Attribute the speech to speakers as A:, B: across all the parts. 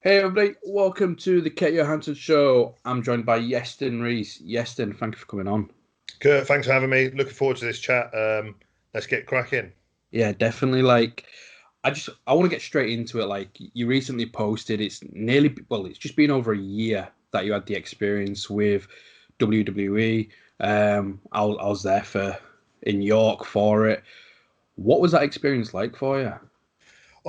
A: Hey everybody, welcome to the Johansson show. I'm joined by Iestyn Rees. Iestyn, thank you for coming on.
B: Kurt, thanks for having me. Looking forward to this chat. Let's get cracking.
A: Yeah, definitely. I want to get straight into it. Like, you recently posted, it's just been over a year that you had the experience with WWE. I was there in York for it. What was that experience like for you?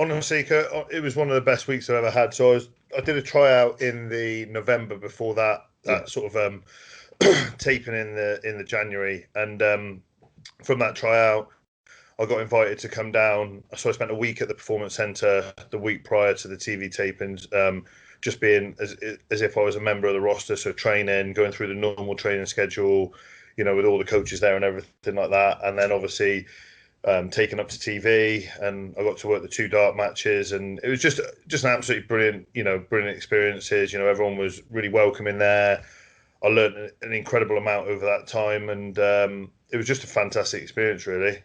B: Honestly, Kurt, it was one of the best weeks I've ever had. I did a tryout in the November before that
A: Yeah,
B: sort of taping in the January, and from that tryout, I got invited to come down. So I spent a week at the Performance Centre the week prior to the TV tapings, just being as if I was a member of the roster. So training, going through the normal training schedule, with all the coaches there and everything like that. And then obviously taken up to TV, and I got to work the two dark matches, and it was just an absolutely brilliant experiences. Everyone was really welcoming there. I learned an incredible amount over that time, and it was just a fantastic experience, really.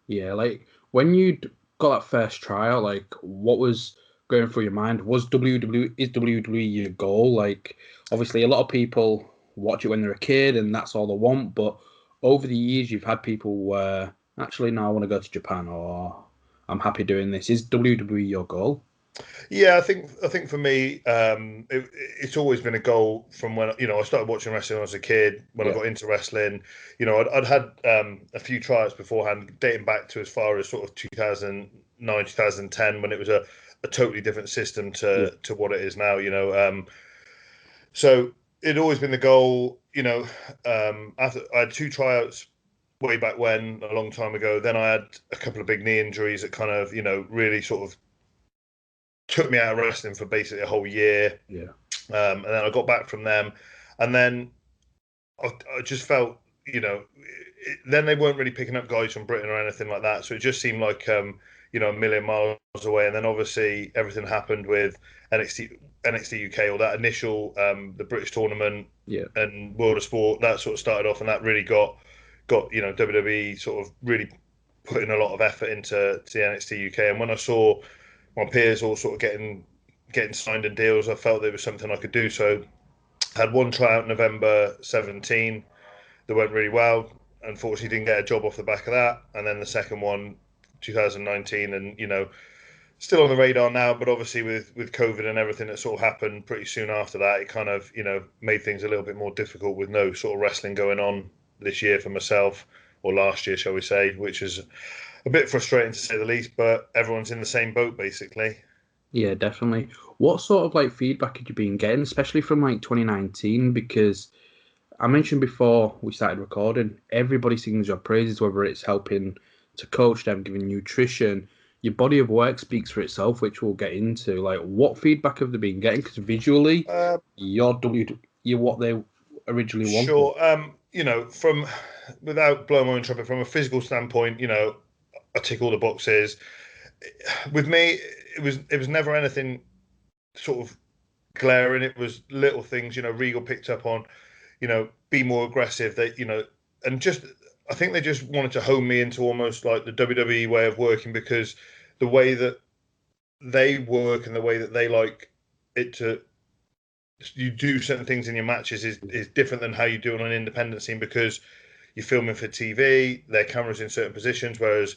A: yeah. Like, when you got that first trial, like, what was going through your mind? Is WWE your goal? Like, obviously, a lot of people watch it when they're a kid, and that's all they want. But over the years, you've had people where actually, no, I want to go to Japan, or I'm happy doing this. Is WWE your goal?
B: Yeah, I think for me, it's always been a goal from when I started watching wrestling when I was a kid. When I
A: Yeah,
B: got into wrestling, I'd had a few tryouts beforehand, dating back to as far as sort of 2009, 2010, when it was a totally different system
A: yeah,
B: to what it is now. So it'd always been the goal. After I had two tryouts way back when, a long time ago. Then I had a couple of big knee injuries that kind of, really sort of took me out of wrestling for basically a whole year.
A: yeah,
B: And then I got back from them, and then I just felt, then they weren't really picking up guys from Britain or anything like that. So it just seemed like, a million miles away. And then obviously everything happened with NXT UK, or that initial, the British tournament
A: yeah,
B: and World of Sport, that sort of started off, and that really got WWE sort of really putting a lot of effort into the NXT UK. And when I saw my peers all sort of getting signed in deals, I felt there was something I could do. So I had one tryout November 17 that went really well. Unfortunately, didn't get a job off the back of that. And then the second one, 2019, and still on the radar now. But obviously, with COVID and everything that sort of happened pretty soon after that, it kind of made things a little bit more difficult with no sort of wrestling going on this year for myself, or last year, shall we say, which is a bit frustrating to say the least. But everyone's in the same boat basically.
A: yeah, definitely. What sort of like feedback had you been getting, especially from like 2019? Because I mentioned before we started recording, everybody sings your praises, whether it's helping to coach them, giving nutrition. Your body of work speaks for itself, which we'll get into. Like, what feedback have they been getting? Because visually,
B: Uh,
A: you're what they originally wanted.
B: sure. From without blowing my own trumpet, from a physical standpoint, I tick all the boxes. With me, it was never anything sort of glaring. It was little things. Regal picked up on. Be more aggressive. And just I think they just wanted to hone me into almost like the WWE way of working, because the way that they work and the way that they like it to you do certain things in your matches is different than how you do on an independent scene, because you're filming for TV, their cameras in certain positions, whereas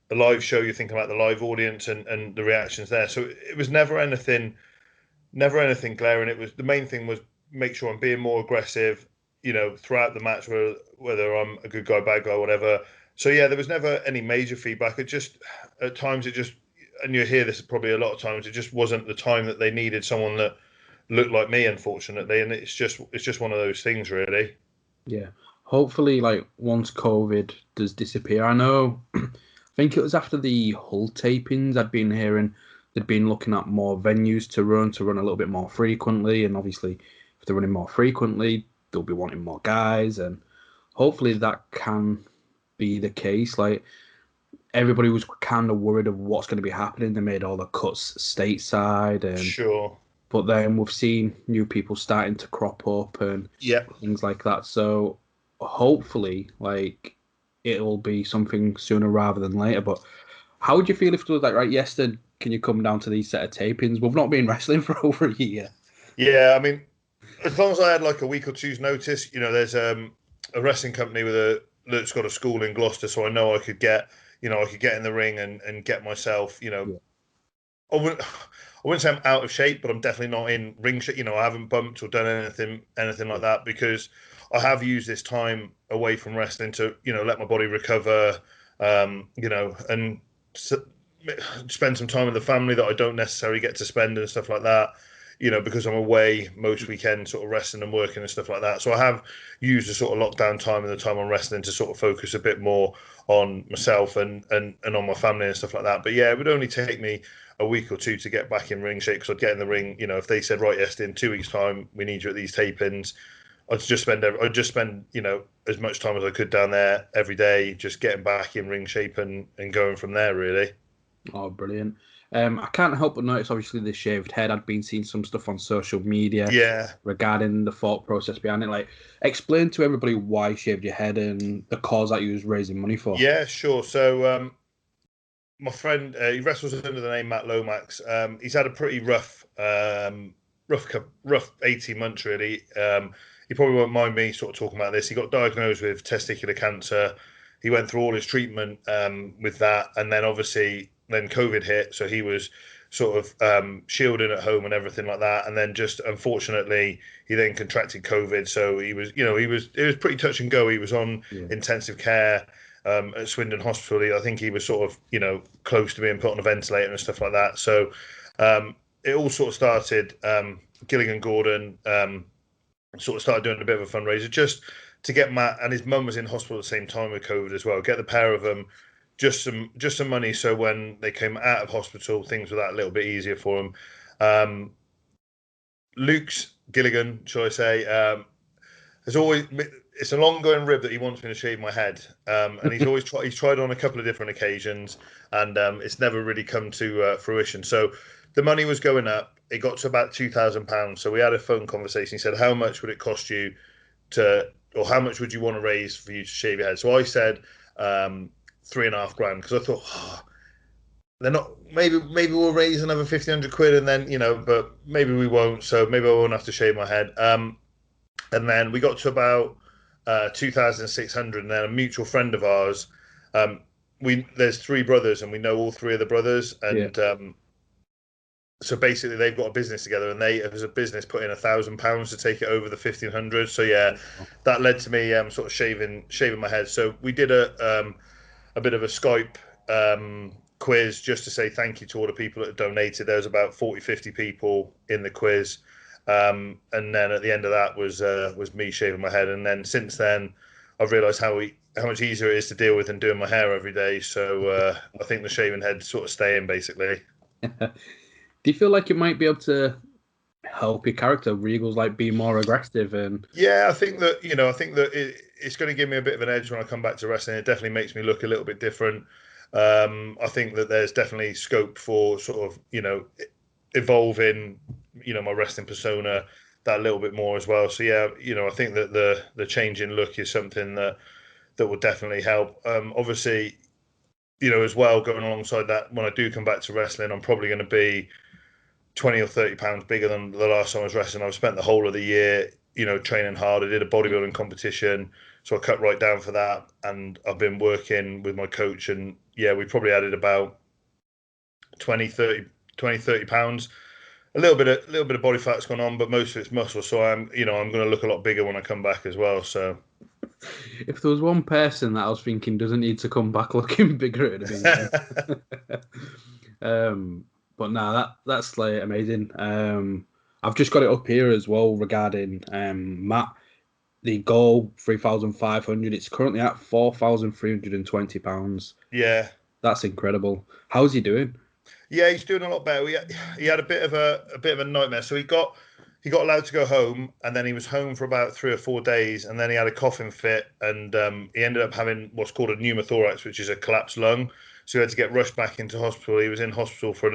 B: a live show you're thinking about the live audience and the reactions there. So it was never anything glaring. It was the main thing was make sure I'm being more aggressive, throughout the match, whether I'm a good guy, bad guy, whatever. So yeah, there was never any major feedback. It just at times it just, and you hear this probably a lot of times, it just wasn't the time that they needed someone that looked like me, unfortunately. And it's just one of those things, really.
A: Yeah. Hopefully, like, once COVID does disappear, I know, I think it was after the Hull tapings, I'd been hearing they'd been looking at more venues to run a little bit more frequently. And obviously, if they're running more frequently, they'll be wanting more guys. And hopefully that can be the case. Like, everybody was kind of worried of what's going to be happening. They made all the cuts stateside, and
B: Sure.
A: but then we've seen new people starting to crop up and
B: Yeah.
A: things like that. So hopefully, like, it'll be something sooner rather than later. But How would you feel if it was like, right, Iestyn, can you come down to these set of tapings? We've not been wrestling for over a year.
B: Yeah, I mean, as long as I had like a week or two's notice, there's a wrestling company that's got a school in Gloucester, so I know I could get, I could get in the ring and get myself,
A: Yeah.
B: I wouldn't say I'm out of shape, but I'm definitely not in ring shape. I haven't bumped or done anything like that because I have used this time away from wrestling to, let my body recover, and spend some time with the family that I don't necessarily get to spend and stuff like that. Because I'm away most weekends, sort of resting and working and stuff like that. So I have used the sort of lockdown time and the time I'm wrestling to sort of focus a bit more on myself and on my family and stuff like that. But yeah, it would only take me a week or two to get back in ring shape because I'd get in the ring. If they said, right, yes, in 2 weeks' time we need you at these tapings, I'd just spend as much time as I could down there every day, just getting back in ring shape and going from there really.
A: Oh, brilliant. I can't help but notice, obviously, the shaved head. I'd been seeing some stuff on social media
B: Yeah,
A: regarding the thought process behind it. Like, explain to everybody why you shaved your head and the cause that you was raising money for.
B: yeah, sure. So my friend, he wrestles under the name Matt Lomax. He's had a pretty rough 18 months really. He probably won't mind me sort of talking about this. He got diagnosed with testicular cancer. He went through all his treatment with that, and then obviously then COVID hit, so he was sort of shielding at home and everything like that. And then just unfortunately, he then contracted COVID. So it was pretty touch and go. He was on
A: Yeah.
B: intensive care at Swindon Hospital. I think he was sort of, close to being put on a ventilator and stuff like that. So it all sort of started. Gilligan Gordon sort of started doing a bit of a fundraiser just to get Matt, and his mum was in hospital at the same time with COVID as well. Get the pair of them just some money so when they came out of hospital, things were that a little bit easier for them. Um, Luke's Gilligan, shall I say, has always it's an ongoing rib that he wants me to shave my head, and he's tried on a couple of different occasions, and it's never really come to fruition. So the money was going up. It got to about £2,000. So we had a phone conversation. He said, "How much would it cost you to, or how much would you want to raise for you to shave your head?" So I said 3.5 grand because I thought. They're not. Maybe we'll raise another 1,500 quid, and then but maybe we won't. So maybe I won't have to shave my head. And then we got to about 2,600, and then a mutual friend of ours. There's three brothers, and we know all three of the brothers,
A: Yeah.
B: and so basically they've got a business together, and they as a business put in £1,000 to take it over the 1,500. So yeah, that led to me sort of shaving my head. So we did a bit of a Skype quiz just to say thank you to all the people that donated. There was about 40, 50 people in the quiz. And then at the end of that was me shaving my head. And then since then, I've realised how much easier it is to deal with than doing my hair every day. So I think the shaving head sort of staying basically.
A: Do you feel like it might be able to help your character? Regal's like be more aggressive and
B: Yeah, I think that it's going to give me a bit of an edge when I come back to wrestling. It definitely makes me look a little bit different. I think that there's definitely scope for sort of evolving my wrestling persona that little bit more as well. So yeah, I think that the change in look is something that will definitely help. Obviously, as well going alongside that, when I do come back to wrestling, I'm probably going to be 20 or 30 pounds bigger than the last time I was wrestling. I've spent the whole of the year, training hard. I did a bodybuilding competition, so I cut right down for that, and I've been working with my coach, and yeah, we probably added about 20, 30 pounds. A little bit of body fat's gone on, but most of it's muscle. So I'm going to look a lot bigger when I come back as well. So
A: if there was one person that I was thinking doesn't need to come back looking bigger, it'd have been but no, that's like amazing. I've just got it up here as well regarding Matt. The goal 3,500. It's currently at £4,320.
B: yeah,
A: That's incredible. How's he doing?
B: yeah, he's doing a lot better. He had a bit of a nightmare. So he got allowed to go home, and then he was home for about 3 or 4 days, and then he had a coughing fit, and he ended up having what's called a pneumothorax, which is a collapsed lung. So he had to get rushed back into hospital. He was in hospital for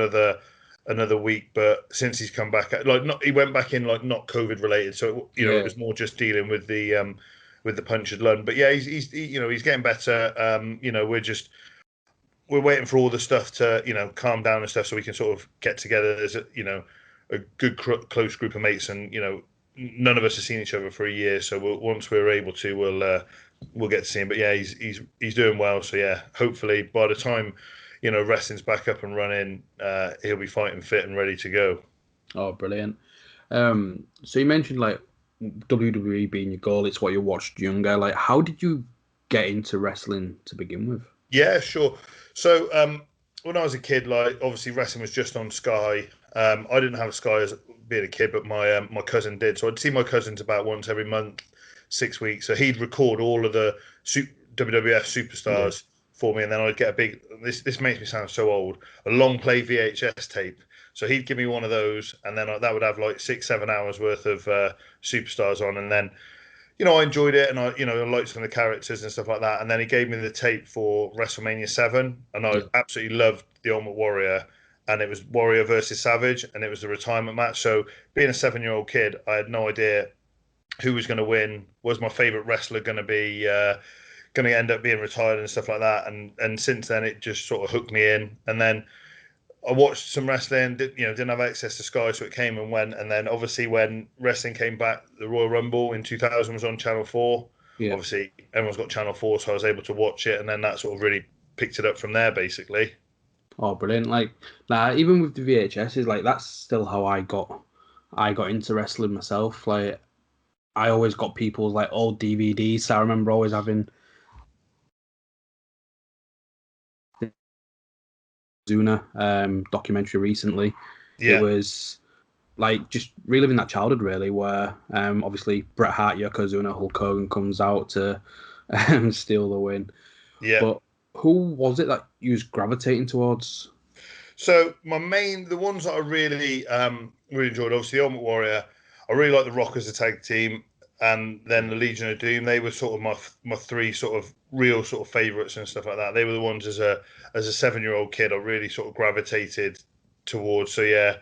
B: another week, but since he's come back, like not he went back in like not COVID related, so it
A: Yeah.
B: was more just dealing with the punctured lung. But yeah, he's getting better. we're waiting for all the stuff to, calm down and stuff, so we can sort of get together as a good close group of mates, and none of us have seen each other for a year, so once we're able to, we'll get to see him. But yeah, he's doing well. So yeah, hopefully by the time wrestling's back up and running, he'll be fighting fit and ready to go.
A: Oh, brilliant. So you mentioned like WWE being your goal, it's what you watched younger. Like, how did you get into wrestling to begin with?
B: Yeah, sure. So when I was a kid, like obviously wrestling was just on Sky. I didn't have Sky as being a kid, but my cousin did. So I'd see my cousins about once every month, 6 weeks. So he'd record all of the WWF superstars for me, and then I'd get a big. This makes me sound so old. A long play VHS tape. So he'd give me one of those, and then that would have like 6-7 hours worth of superstars on, and then I enjoyed it, and I liked some of the characters and stuff like that. And then he gave me the tape for WrestleMania 7, and I absolutely loved the Ultimate Warrior, and it was Warrior versus Savage, and it was the retirement match. So being a 7-year-old kid, I had no idea who was going to win. Was my favorite wrestler going to be going to end up being retired and stuff like that? And since then, it just sort of hooked me in. And then I watched some wrestling. Didn't have access to Sky, so it came and went. And then obviously when wrestling came back, the Royal Rumble in 2000 was on Channel 4.
A: Yeah.
B: Obviously everyone's got Channel 4, so I was able to watch it, and then that sort of really picked it up from there, basically.
A: Oh, brilliant! Like, even with the VHSs, like that's still how I got into wrestling myself. Like, I always got people's like old DVDs. So I remember always having Zuna documentary recently.
B: Yeah.
A: It was like just reliving that childhood, really, where obviously Bret Hart, Yokozuna, Hulk Hogan comes out to steal the win.
B: Yeah.
A: But who was it that you was gravitating towards?
B: So the ones that I really really enjoyed, obviously the Ultimate Warrior. I really like the Rock as a tag team, and then the Legion of Doom. They were sort of my three sort of real sort of favourites and stuff like that. They were the ones as a 7-year-old kid I really sort of gravitated towards. So yeah,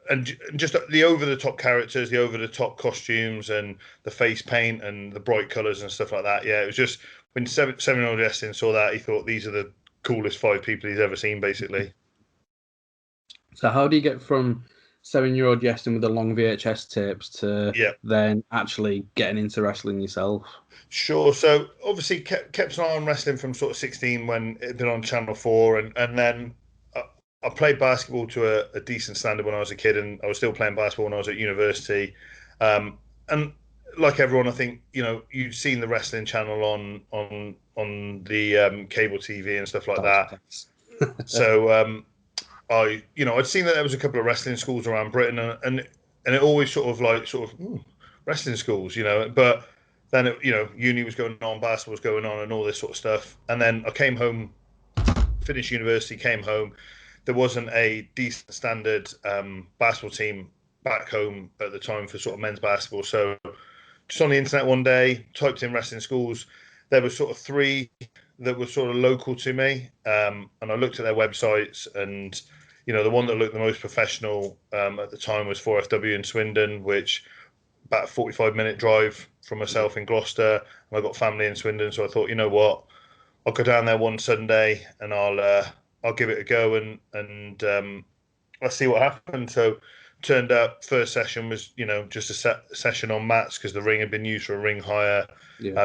B: and just the over the top characters, the over the top costumes, and the face paint and the bright colours and stuff like that. Yeah, it was just when 7-year-old Iestyn saw that, he thought these are the coolest 5 people he's ever seen, basically.
A: So how do you get from 7-year-old Iestyn with the long VHS tapes to then actually getting into wrestling yourself?
B: Sure. So obviously kept an eye on wrestling from sort of 16 when it had been on Channel 4, and then I played basketball to a decent standard when I was a kid, and I was still playing basketball when I was at university. And like everyone, I think you've seen the wrestling channel on the cable TV and stuff like that. So I'd seen that there was a couple of wrestling schools around Britain, and it always sort of wrestling schools, But then uni was going on, basketball was going on, and all this sort of stuff. And then I came home, finished university, came home. There wasn't a decent standard basketball team back home at the time for sort of men's basketball. So just on the internet one day, typed in wrestling schools. There were sort of 3 that were sort of local to me, and I looked at their websites, and the one that looked the most professional at the time was 4FW in Swindon, which about a 45-minute drive from myself in Gloucester, and I got family in Swindon, so I thought, you know what, I'll go down there one Sunday and I'll give it a go, and I'll see what happens. So turned up, first session was just a session on mats because the ring had been used for a ring hire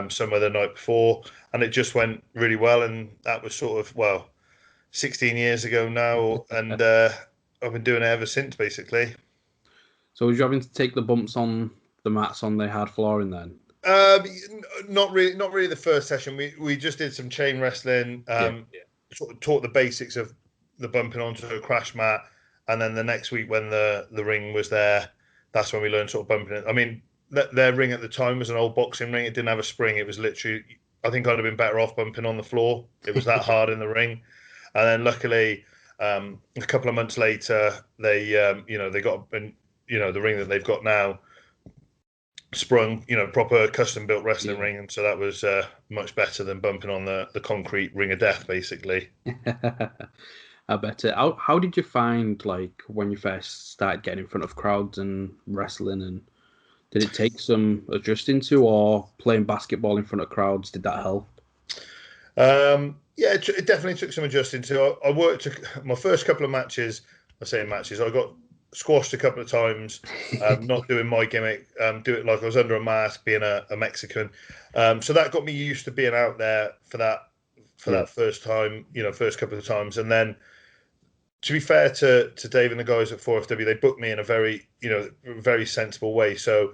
B: some other night before, and it just went really well. And that was sort of 16 years ago now, and I've been doing it ever since, basically.
A: So was you having to take the bumps on the mats on the hard flooring then?
B: Not really the first session. We just did some chain wrestling, sort of taught the basics of the bumping onto a crash mat, and then the next week when the ring was there, that's when we learned sort of bumping it. I mean, their ring at the time was an old boxing ring. It didn't have a spring. It was literally, I think I'd have been better off bumping on the floor. It was that hard in the ring. And then luckily, a couple of months later, they got the ring that they've got now sprung, proper custom built wrestling ring, and so that was much better than bumping on the concrete ring of death, basically.
A: I bet it. How did you find, like, when you first started getting in front of crowds and wrestling, and did it take some adjusting to, or playing basketball in front of crowds, did that help?
B: Yeah, it definitely took some adjusting to. I worked my first couple of matches. I say matches. I got squashed a couple of times. Not doing my gimmick. Do it like I was under a mask, being a Mexican. So that got me used to being out there for
A: Yeah,
B: that first time. First couple of times, and then to be fair to Dave and the guys at 4FW, they booked me in a very sensible way. So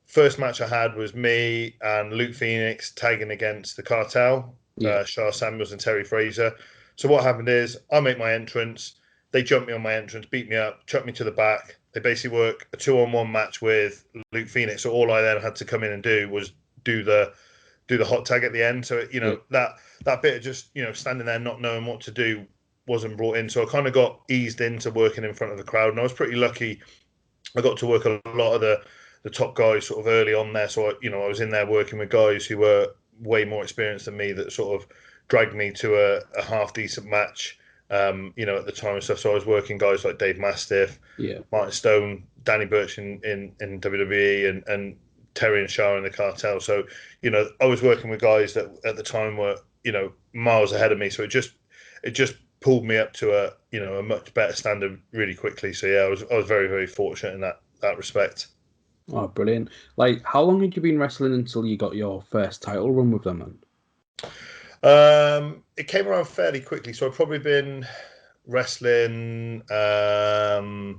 B: first match I had was me and Luke Phoenix tagging against the Cartel,
A: yeah,
B: Shah Samuels and Terry Fraser. So what happened is I make my entrance, they jump me on my entrance, beat me up, chuck me to the back. They basically work a 2-on-1 match with Luke Phoenix. So all I then had to come in and do was do the hot tag at the end. So
A: yeah.
B: that bit of just standing there not knowing what to do wasn't brought in. So I kind of got eased into working in front of the crowd, and I was pretty lucky. I got to work a lot of the top guys sort of early on there. So I was in there working with guys who were way more experienced than me that sort of dragged me to a half decent match. At the time and stuff. So I was working guys like Dave Mastiff,
A: Yeah.
B: Martin Stone, Danny Burch in WWE, and Terry and Shah in the Cartel. So I was working with guys that at the time were miles ahead of me. So it just pulled me up to a much better standard really quickly. So yeah, I was very, very fortunate in that respect.
A: Oh, brilliant! Like, how long had you been wrestling until you got your first title run with them? Then?
B: It came around fairly quickly, so I've probably been wrestling 5-6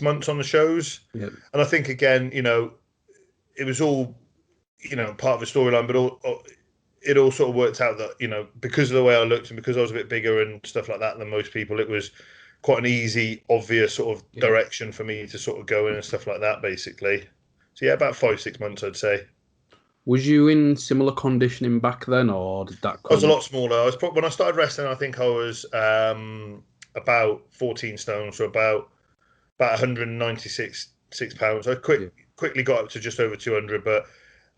B: months on the shows,
A: Yeah,
B: and I think again, it was all part of the storyline, but it all sort of worked out that because of the way I looked and because I was a bit bigger and stuff like that than most people, it was quite an easy, obvious sort of
A: yeah.
B: direction for me to sort of go in and stuff like that, basically. So yeah, about 5-6 months, I'd say.
A: Was you in similar conditioning back then, or did that
B: I was a
A: come?
B: lot smaller. When I started wrestling, I think I was about 14 stone, so about 196 pounds. I
A: Yeah.
B: quickly got up to just over 200, but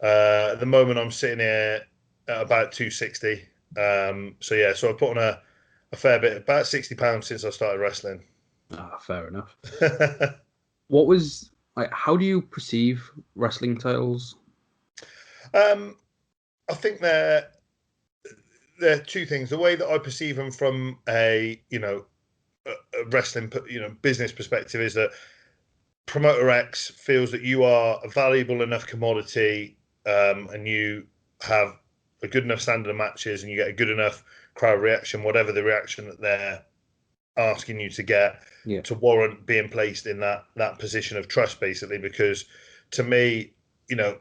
B: at the moment I'm sitting here at about 260. So yeah, so I put on a fair bit, about 60 pounds since I started wrestling.
A: Ah, fair enough. What was like? How do you perceive wrestling titles?
B: um, I think they're two things. The way that I perceive them from a wrestling business perspective is that promoter X feels that you are a valuable enough commodity, and you have a good enough standard of matches, and you get a good enough crowd reaction, whatever the reaction that they're asking you to get,
A: Yeah,
B: to warrant being placed in that position of trust, basically. Because to me, you know,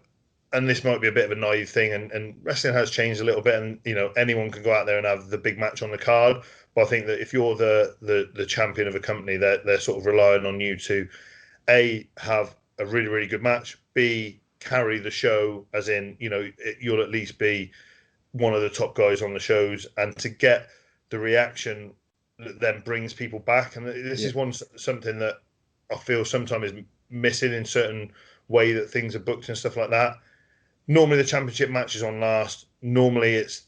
B: and this might be a bit of a naive thing, and wrestling has changed a little bit, and anyone can go out there and have the big match on the card. But I think that if you're the champion of a company, they're sort of relying on you to have a really, really good match, B, carry the show, as in you'll at least be one of the top guys on the shows, and to get the reaction that then brings people back. And this
A: yeah,
B: is something that I feel sometimes is missing in certain way that things are booked and stuff like that. Normally the championship match is on last. Normally it's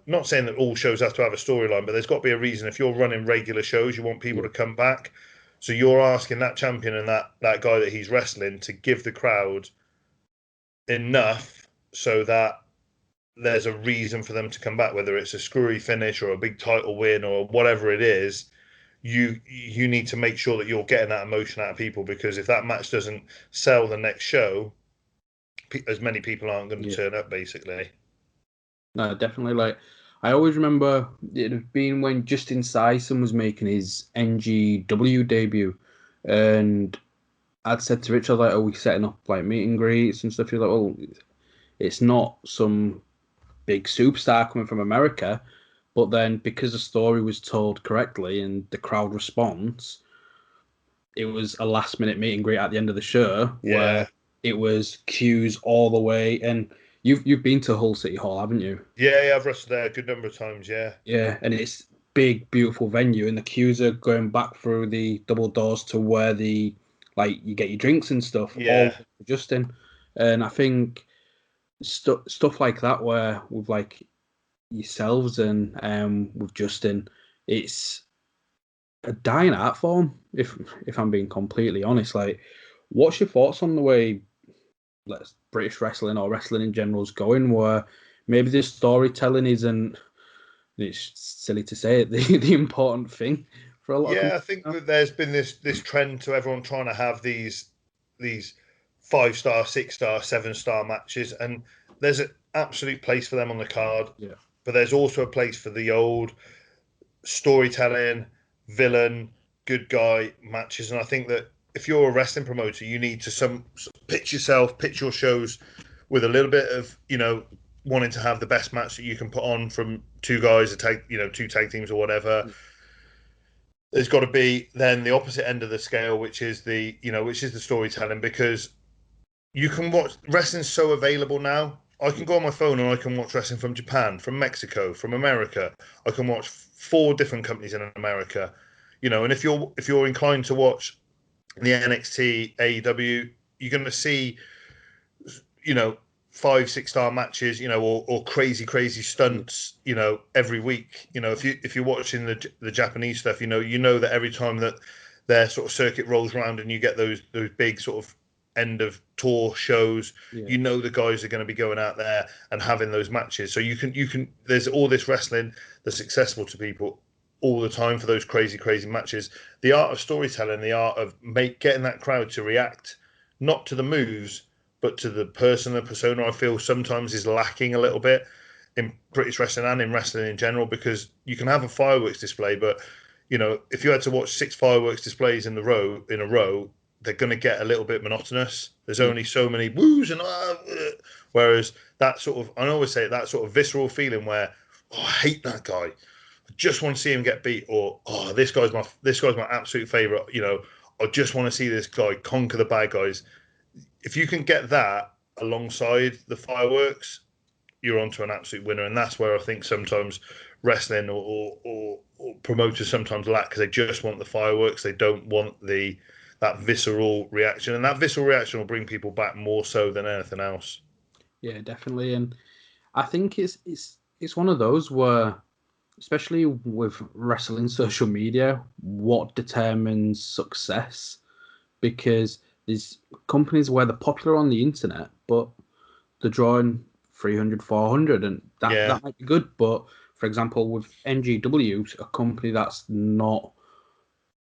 B: not saying that all shows have to have a storyline, but there's got to be a reason. If you're running regular shows, you want people
A: yeah,
B: to come back. So you're asking that champion and that guy that he's wrestling to give the crowd enough so that there's a reason for them to come back, whether it's a screwy finish or a big title win or whatever it is. You need to make sure that you're getting that emotion out of people, because if that match doesn't sell the next show, as many people aren't going to
A: yeah.
B: turn up, basically.
A: No, definitely. Like, I always remember it had been when Justin Sison was making his NGW debut, and I'd said to Rich, I was like, "Are we setting up like meet and greets and stuff?" He was like, "Well, it's not some big superstar coming from America." But then, because the story was told correctly and the crowd response, it was a last minute meet and greet at the end of the show
B: Yeah,
A: where it was queues all the way. And you've been to Hull City Hall, haven't you?
B: yeah, I've wrestled there a good number of times. Yeah,
A: Yeah, and it's big, beautiful venue, and the queues are going back through the double doors to where the like you get your drinks and stuff, all
B: yeah,
A: for Justin. And I think stuff like that, where with like yourselves and with Justin, it's a dying art form. If I'm being completely honest, like, what's your thoughts on the way let's British wrestling or wrestling in general is going? Where maybe the storytelling isn't. It's silly to say it, the important thing for a lot of
B: Yeah, I
A: companies
B: think
A: now.
B: that there's been this trend to everyone trying to have these 5-star, 6-star, 7-star matches, and there's an absolute place for them on the card.
A: Yeah,
B: But there's also a place for the old storytelling, villain, good guy matches, and I think that if you're a wrestling promoter, you need to pitch your shows with a little bit of wanting to have the best match that you can put on from two guys, two tag teams or whatever.
A: yeah,
B: There's got to be then the opposite end of the scale, which is the storytelling, because you can watch wrestling so available now. I can
A: yeah,
B: go on my phone and I can watch wrestling from Japan, from Mexico, from America. I can watch 4 different companies in America, and if you're inclined to watch the NXT AEW, you're going to see, you know, 5-6 star matches, or crazy
A: yeah,
B: stunts, every week. If you're watching the Japanese stuff, you know that every time that their sort of circuit rolls around and you get those big sort of end of tour shows,
A: yeah,
B: the guys are going to be going out there and having those matches. So you can there's all this wrestling that's accessible to people all the time for those crazy matches. The art of storytelling, the art of getting that crowd to react not to the moves but to the person, the persona, I feel sometimes is lacking a little bit in British wrestling and in wrestling in general, because you can have a fireworks display, but if you had to watch 6 fireworks displays in a row, they're going to get a little bit monotonous. There's
A: yeah,
B: only so many woos and whereas that sort of, I always say, that sort of visceral feeling where, oh, I hate that guy, I just want to see him get beat, or oh, this guy's my absolute favorite. I just want to see this guy conquer the bad guys. If you can get that alongside the fireworks, you're onto an absolute winner. And that's where I think sometimes wrestling or promoters sometimes lack, because they just want the fireworks. They don't want that visceral reaction, and that visceral reaction will bring people back more so than anything else.
A: yeah, definitely. And I think it's one of those where, especially with wrestling social media, what determines success? Because there's companies where they're popular on the internet, but they're drawing 300, 400, and that
B: Yeah,
A: that might be good. But for example, with NGW, a company that's not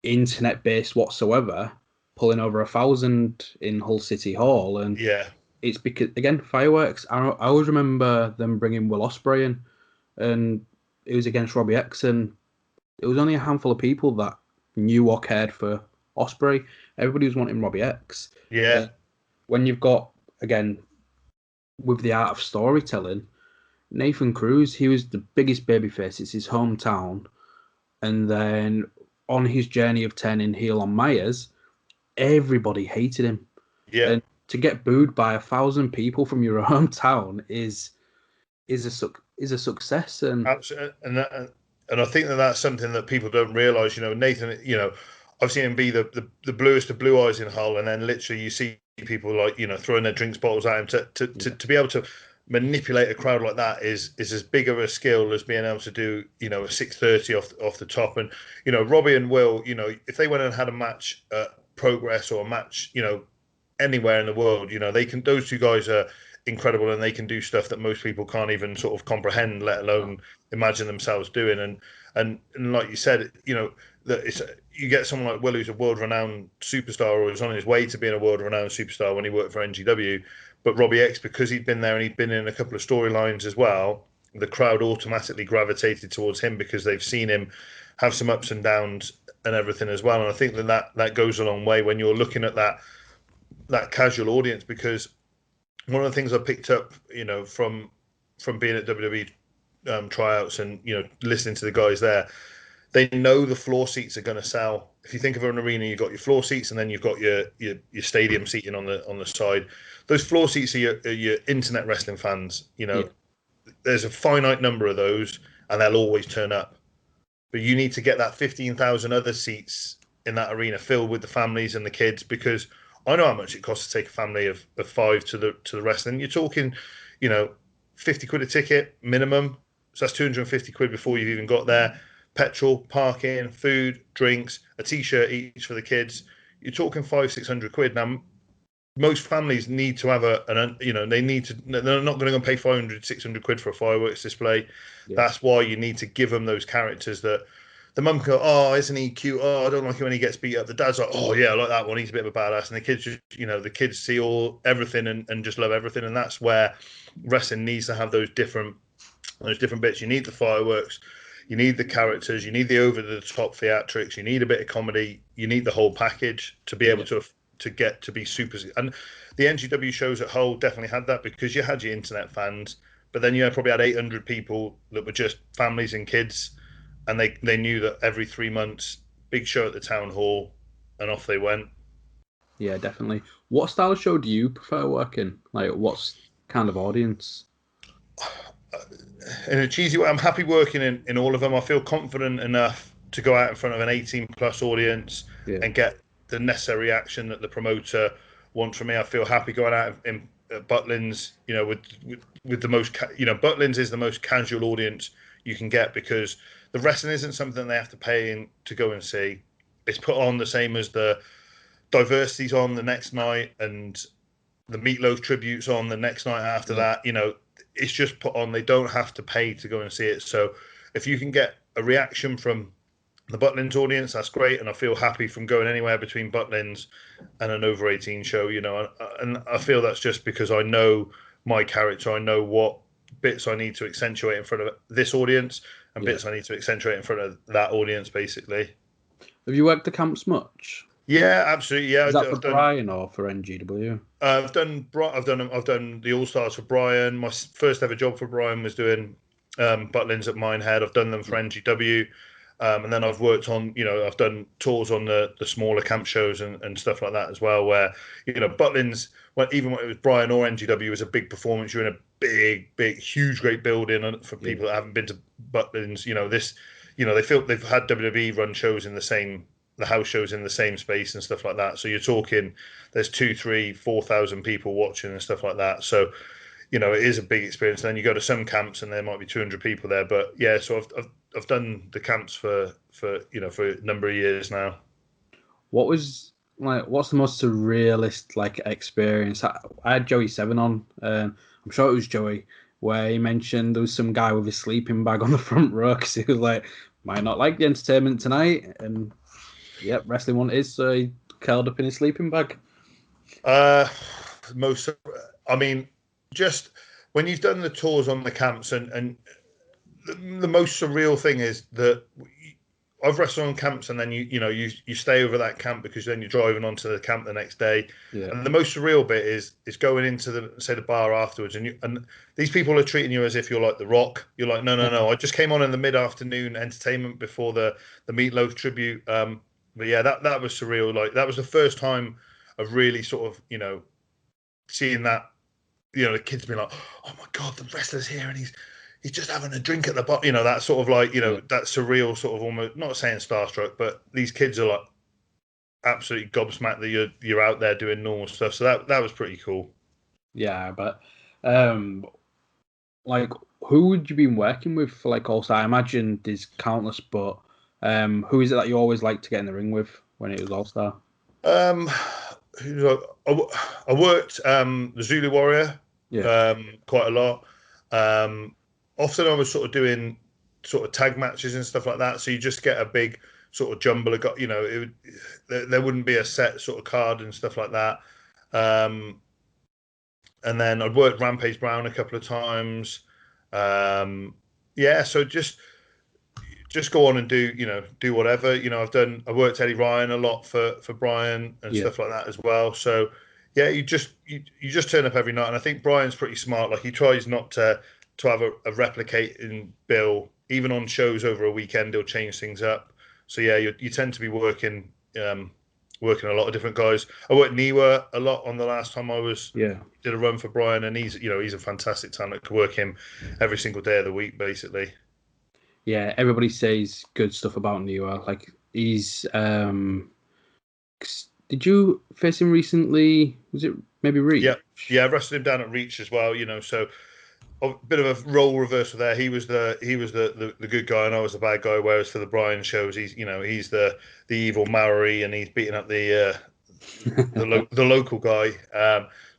A: internet based whatsoever, pulling over 1,000 in Hull City Hall, and
B: yeah,
A: it's because, again, fireworks. I always remember them bringing Will Ospreay in, and it was against Robbie X, and it was only a handful of people that knew or cared for Ospreay. Everybody was wanting Robbie X.
B: yeah,
A: When you've got, again, with the art of storytelling, Nathan Cruz, he was the biggest babyface. It's his hometown. And then on his journey of turning heel on Myers, everybody hated him.
B: yeah.
A: And to get booed by 1,000 people from your hometown is a success. And
B: Absolutely, and I think that's something that people don't realise. Nathan. I've seen him be the bluest of blue eyes in Hull, and then literally you see people like throwing their drinks bottles at him. To be able to manipulate a crowd like that is as big of a skill as being able to do a 630 off the top. And Robbie and Will, if they went and had a match at Progress or a match anywhere in the world, they can. Those two guys are incredible, and they can do stuff that most people can't even sort of comprehend, let alone imagine themselves doing. And like you said, that it's you get someone like Will, who's a world-renowned superstar, or was on his way to being a world-renowned superstar when he worked for NGW. But Robbie X, because he'd been there and he'd been in a couple of storylines as well, the crowd automatically gravitated towards him because they've seen him have some ups and downs and everything as well. And I think that goes a long way when you're looking at that casual audience, because one of the things I picked up, from being at WWE tryouts and listening to the guys there, they know the floor seats are going to sell. If you think of an arena, you've got your floor seats, and then you've got your stadium seating on the side. Those floor seats are your internet wrestling fans.
A: yeah,
B: There's a finite number of those, and they'll always turn up. But you need to get that 15,000 other seats in that arena filled with the families and the kids, because I know how much it costs to take a family of 5 to the wrestling. You're talking, 50 quid a ticket minimum. So that's 250 quid before you've even got there. Petrol, parking, food, drinks, a t-shirt each for the kids. You're talking 500-600 quid. Now, most families need to have they need to, they're not going to go and pay 500, 600 quid for a fireworks display.
A: Yeah.
B: That's why you need to give them those characters that the mum can go, oh, isn't he cute? Oh, I don't like him when he gets beat up. The dad's like, oh yeah, I like that one. He's a bit of a badass. And the kids just, the kids see everything and just love everything. And that's where wrestling needs to have those different bits. You need the fireworks, you need the characters, you need the over the top theatrics, you need a bit of comedy, you need the whole package to be able to get to be super. And the NGW shows at Hull definitely had that, because you had your internet fans, but then you probably had 800 people that were just families and kids, and they knew that every 3 months, big show at the town hall, and off they went.
A: Yeah, definitely. What style of show do you prefer working? Like, what's kind of audience?
B: In a cheesy way, I'm happy working in all of them. I feel confident enough to go out in front of an 18 plus audience and get the necessary action that the promoter wants from me. I feel happy going out in Butlins, with the most, Butlins is the most casual audience you can get, because the wrestling isn't something they have to pay in to go and see. It's put on the same as the Diversity's on the next night, and the Meatloaf tribute's on the next night after that. It's just put on. They don't have to pay to go and see it. So if you can get a reaction from the Butlins audience, that's great. And I feel happy from going anywhere between Butlins and an over 18 show, and I feel that's just because I know my character. I know what bits I need to accentuate in front of this audience and bits I need to accentuate in front of that audience, basically.
A: Have you worked the camps much?
B: Yeah, absolutely. Yeah,
A: is that for Brian or for NGW?
B: I've done the All Stars for Brian. My first ever job for Brian was doing Butlins at Minehead. I've done them for NGW, and then I've worked on, I've done tours on the smaller camp shows and stuff like that as well. Where Butlins, even when it was Brian or NGW, was a big performance. You're in a big, huge, great building. For people that haven't been to Butlins, they've had WWE run shows in the house shows in the same space and stuff like that. So you're talking, there's 2,000, 3,000, 4,000 people watching and stuff like that. So, it is a big experience. And then you go to some camps and there might be 200 people there. But yeah, so I've done the camps for a number of years now.
A: What's the most surrealist experience? I had Joey Seven on. I'm sure it was Joey, where he mentioned there was some guy with his sleeping bag on the front row because he was like, might not like the entertainment tonight, and yep, wrestling one is, so he curled up in his sleeping bag.
B: Just when you've done the tours on the camps, and the most surreal thing is that I've wrestled on camps, and then you stay over that camp because then you're driving onto the camp the next day. Yeah. And the most surreal bit is going into the bar afterwards, and these people are treating you as if you're like The Rock. You're like, no. I just came on in the mid-afternoon entertainment before the Meatloaf tribute. But yeah, that was surreal. Like, that was the first time of really sort of, seeing that, the kids being like, oh my God, the wrestler's here and he's just having a drink at the bar. That sort of that surreal sort of, almost, not saying starstruck, but these kids are like absolutely gobsmacked that you're out there doing normal stuff. So that was pretty cool.
A: Yeah, but who would you been working with for also? I imagine there's countless, but who is it that you always like to get in the ring with when it was All Star?
B: I worked the Zulu Warrior quite a lot. Often I was sort of doing sort of tag matches and stuff like that. So you just get a big sort of jumble of, there wouldn't be a set sort of card and stuff like that. And then I'd worked Rampage Brown a couple of times. So just go on and do whatever. I worked Eddie Ryan a lot for Brian and stuff like that as well. So yeah, you just turn up every night. And I think Brian's pretty smart. Like, he tries not to have a replicating bill. Even on shows over a weekend, he'll change things up. So yeah, you tend to be working a lot of different guys. I worked Niwa a lot on the last time I did a run for Brian, and he's a fantastic talent. Could work him every single day of the week, basically.
A: Yeah, everybody says good stuff about Niwa. Like, he's did you face him recently? Was it maybe Reach?
B: Yeah, I wrestled him down at Reach as well. So a bit of a role reversal there. He was the good guy, and I was the bad guy. Whereas for the Brian shows, he's the evil Maori, and he's beating up the the local guy.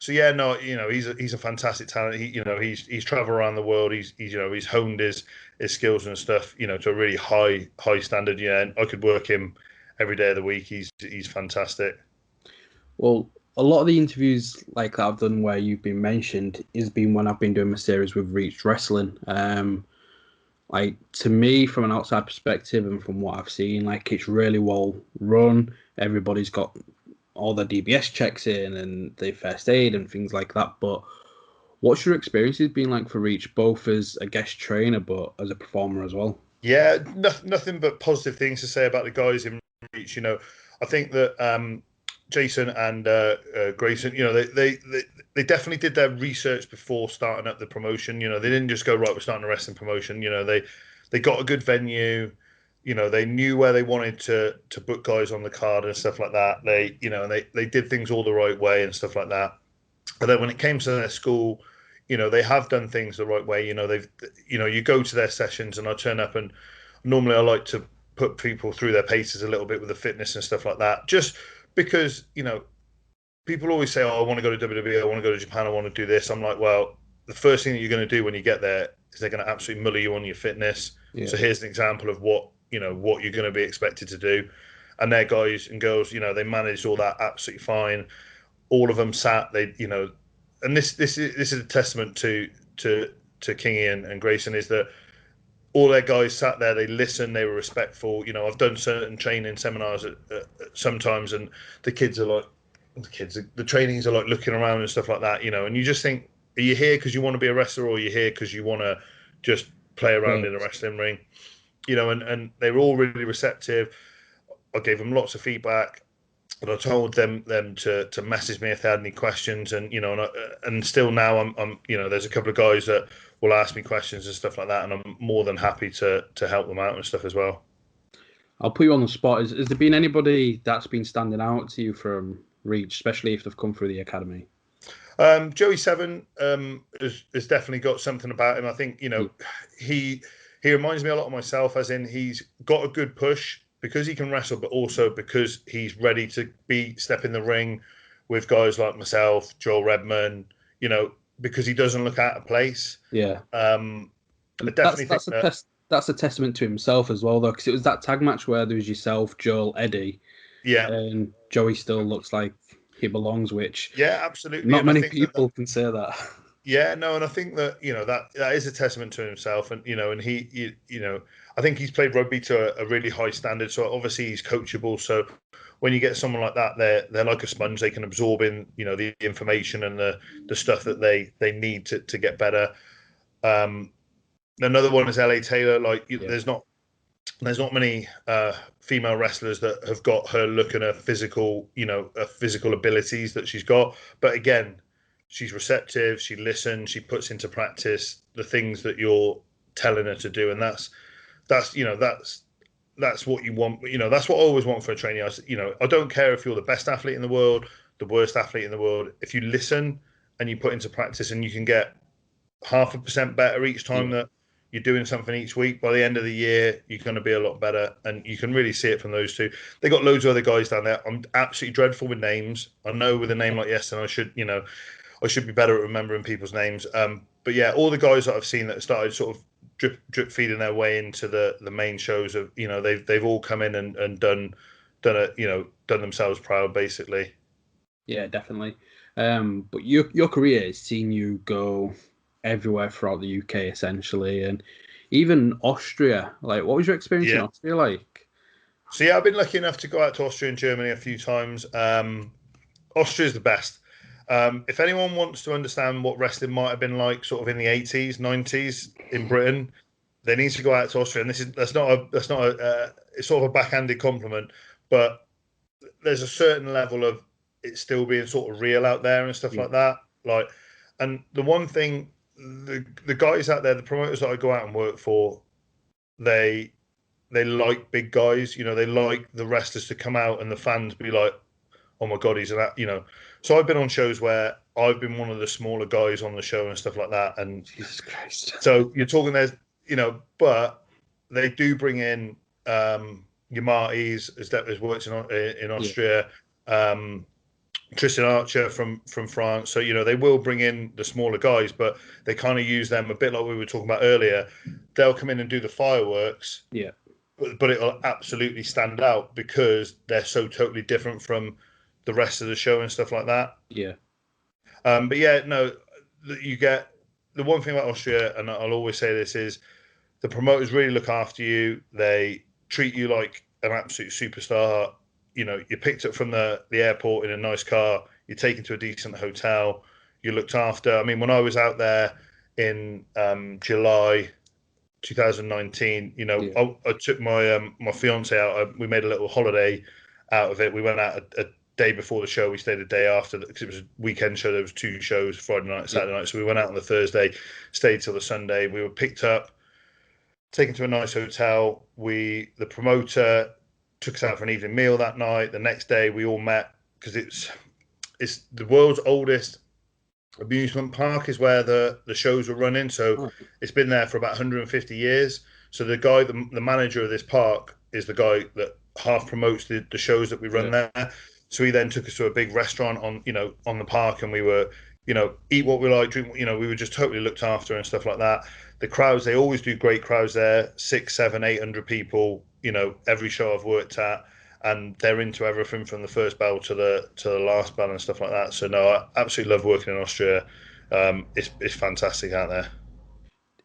B: So yeah, no, he's a fantastic talent. He's traveled around the world. He's honed his skills and stuff, to a really high standard. Yeah, and I could work him every day of the week. He's fantastic.
A: Well, a lot of the interviews like that I've done where you've been mentioned has been when I've been doing my series with Reach Wrestling. Like to me, from an outside perspective and from what I've seen, like it's really well run. Everybody's got all their DBS checks in and the first aid and things like that. But what's your experiences been like for Reach, both as a guest trainer but as a performer as well?
B: Yeah, nothing but positive things to say about the guys in Reach. I think that Jason and Grayson, they definitely did their research before starting up the promotion. They didn't just go, right, we're starting a wrestling promotion. They got a good venue. They knew where they wanted to put guys on the card and stuff like that. And they did things all the right way and stuff like that. And then when it came to their school, they have done things the right way. You go to their sessions, and I turn up, and normally I like to put people through their paces a little bit with the fitness and stuff like that, just because people always say, "Oh, I want to go to WWE, I want to go to Japan, I want to do this." I'm like, well, the first thing that you're going to do when you get there is they're going to absolutely muller you on your fitness.
A: Yeah.
B: So here's an example of what you're going to be expected to do, and their guys and girls, they managed all that absolutely fine. All of them sat, and this is a testament to Kingy and Grayson, is that all their guys sat there, they listened, they were respectful. I've done certain training seminars sometimes, and the kids are like, the trainees are like looking around and stuff like that, and you just think, are you here because you want to be a wrestler, or are you here because you want to just play around in a wrestling ring? And they were all really receptive. I gave them lots of feedback. And I told them to message me if they had any questions, and still now I'm there's a couple of guys that will ask me questions and stuff like that, and I'm more than happy to help them out and stuff as well.
A: I'll put you on the spot. Has there been anybody that's been standing out to you from Reach, especially if they've come through the academy?
B: Joey Seven has definitely got something about him. I think he reminds me a lot of myself, as in he's got a good push because he can wrestle, but also because he's ready to step in the ring with guys like myself, Joel Redman. Because he doesn't look out of place.
A: Yeah.
B: I definitely think
A: that's a testament to himself as well, though, because it was that tag match where there was yourself, Joel, Eddie, and Joey still looks like he belongs, which
B: absolutely.
A: Not many people can say that.
B: Yeah, no, and I think that that is a testament to himself, and and he I think he's played rugby to a really high standard, so obviously he's coachable. So when you get someone like that, they're like a sponge. They can absorb in the information and the stuff that they need to get better. Another one is LA Taylor. There's not many female wrestlers that have got her look and her physical abilities that she's got. But again, she's receptive. She listens. She puts into practice the things that you're telling her to do, and that's what you want. That's what I always want for a trainee. I don't care if you're the best athlete in the world, the worst athlete in the world. If you listen and you put into practice, and you can get 0.5% better each time that you're doing something each week, by the end of the year, you're going to be a lot better. And you can really see it from those two. They got loads of other guys down there. I'm absolutely dreadful with names. I know with a name like Iestyn, I should be better at remembering people's names. But yeah, all the guys that I've seen that started sort of drip feeding their way into the main shows of, they've all come in and done themselves proud, basically.
A: Yeah, definitely. But your career has seen you go everywhere throughout the UK essentially, and even Austria. Like, what was your experience in Austria like?
B: So yeah, I've been lucky enough to go out to Austria and Germany a few times. Austria is the best. If anyone wants to understand what wrestling might have been like sort of in the 80s, 90s in Britain, they need to go out to Austria. And that's not a it's sort of a backhanded compliment, but there's a certain level of it still being sort of real out there and stuff like that. And the one thing, the guys out there, the promoters that I go out and work for, they like big guys. They like the wrestlers to come out and the fans be like, oh my God, he's that, So I've been on shows where I've been one of the smaller guys on the show and stuff like that. And
A: Jesus Christ.
B: So you're talking there's, but they do bring in your Martys, as worked in Austria. Tristan Archer from France. So, they will bring in the smaller guys, but they kind of use them a bit like we were talking about earlier. They'll come in and do the fireworks,
A: Yeah.
B: but it'll absolutely stand out because they're so totally different from the rest of the show and stuff like that.
A: Yeah.
B: But yeah, no, you get the one thing about Austria, and I'll always say this, is the promoters really look after you. They treat you like an absolute superstar. You're picked up from the airport in a nice car. You're taken to a decent hotel. You're looked after. I mean, when I was out there in July 2019,
A: Yeah.
B: I took my fiance out. We made a little holiday out of it. We went out a day before the show. We stayed a day after because it was a weekend show. There was 2 shows, Friday night, Saturday night. So we went out on the Thursday, stayed till the Sunday. We were picked up, taken to a nice hotel. The promoter took us out for an evening meal that night. The next day, we all met because it's the world's oldest amusement park is where the shows were running. So it's been there for about 150 years. So the guy, the manager of this park, is the guy that half promotes the shows that we run there. So he then took us to a big restaurant on the park, and we were eat what we like, drink. We were just totally looked after and stuff like that. The crowds, they always do great crowds there. 600, 700, 800 people. Every show I've worked at, and they're into everything from the first bell to the last bell and stuff like that. So no, I absolutely love working in Austria. It's fantastic out there.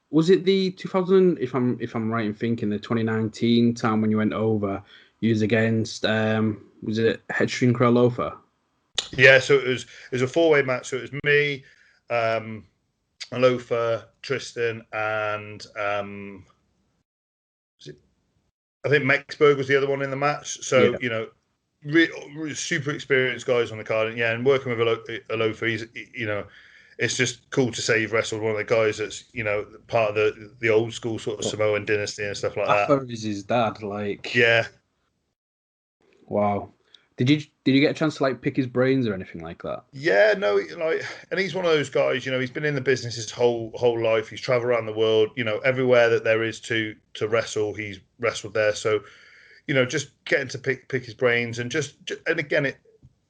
A: Was it the 2000? If I'm right in thinking, the 2019 time when you went over, you was against was it Headstring Kralofa?
B: Yeah, so it was a 4-way match. So it was me, Alofa, Tristan, and I think Mexberg was the other one in the match. So really super experienced guys on the card, and working with Alofa, he's it's just cool to say you've wrestled one of the guys that's part of the old school sort of Samoan dynasty and stuff like that.
A: Afa is his dad,
B: Yeah.
A: Wow. Did you get a chance to pick his brains or anything like that?
B: Yeah, no, and he's one of those guys. He's been in the business his whole life. He's traveled around the world. Everywhere that there is to wrestle, he's wrestled there. So, just getting to pick his brains and and again,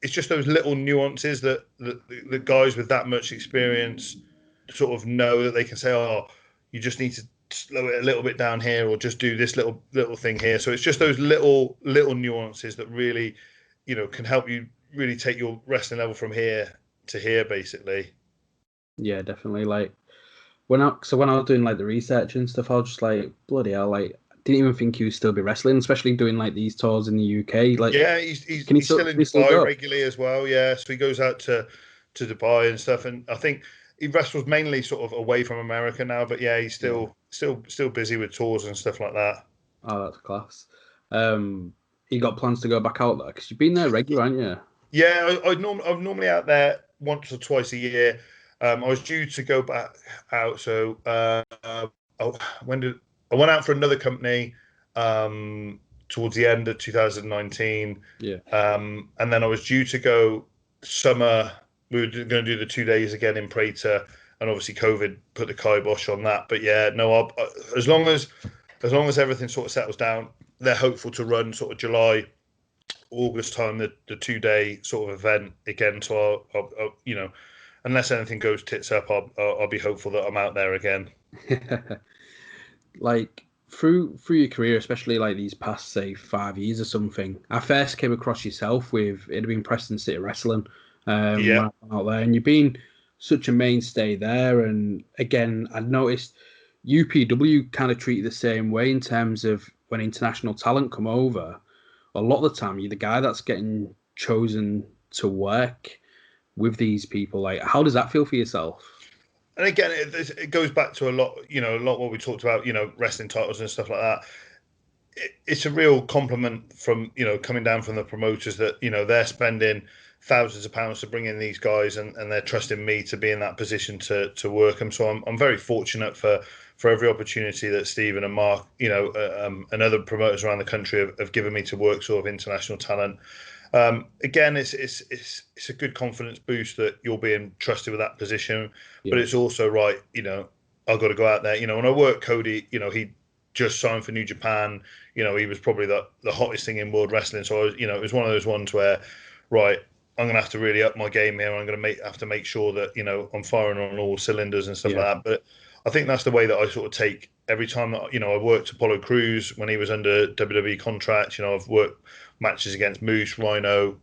B: it's just those little nuances that the guys with that much experience sort of know that they can say, oh, you just need to slow it a little bit down here, or just do this little thing here. So it's just those little nuances that really, can help you really take your wrestling level from here to here, basically.
A: Yeah, definitely. When I was doing the research and stuff, I was just bloody hell, didn't even think he would still be wrestling, especially doing these tours in the UK.
B: Yeah, he's still in Dubai regularly as well. Yeah, so he goes out to Dubai and stuff, and I think he wrestles mainly sort of away from America now. But yeah, he's still busy with tours and stuff like that.
A: Oh, that's class. You got plans to go back out there because you've been there regular, haven't you?
B: Yeah, I'm normally out there once or twice a year. I was due to go back out, so I went out for another company towards the end of 2019.
A: Yeah.
B: And then I was due to go summer. We were going to do the 2 days again in Prater, and obviously COVID put the kibosh on that. But yeah, no, as long as everything sort of settles down, they're hopeful to run sort of July, August time, the 2-day sort of event again. So I'll unless anything goes tits up, I'll be hopeful that I'm out there again.
A: Through your career, especially these past say 5 years or something, I first came across yourself with it had been Preston City Wrestling out there, and you've been such a mainstay there. And again, I noticed UPW kind of treat you the same way in terms of when international talent come over. A lot of the time, you're the guy that's getting chosen to work with these people. How does that feel for yourself?
B: And again, it goes back to a lot what we talked about, wrestling titles and stuff like that. It's a real compliment from, coming down from the promoters that, they're spending thousands of pounds to bring in these guys, and they're trusting me to be in that position to work them. So I'm very fortunate for every opportunity that Stephen and Mark, and other promoters around the country have given me to work sort of international talent. Again, it's a good confidence boost that you're being trusted with that position, but it's also right. I've got to go out there. When I work Cody, he just signed for New Japan. He was probably the hottest thing in world wrestling. So I was, it was one of those ones where, right, I'm going to have to really up my game here. I'm going to have to make sure that, I'm firing on all cylinders and stuff like that. But I think that's the way that I sort of take every time that, I've worked Apollo Crews when he was under WWE contract. I've worked matches against Moose, Rhino,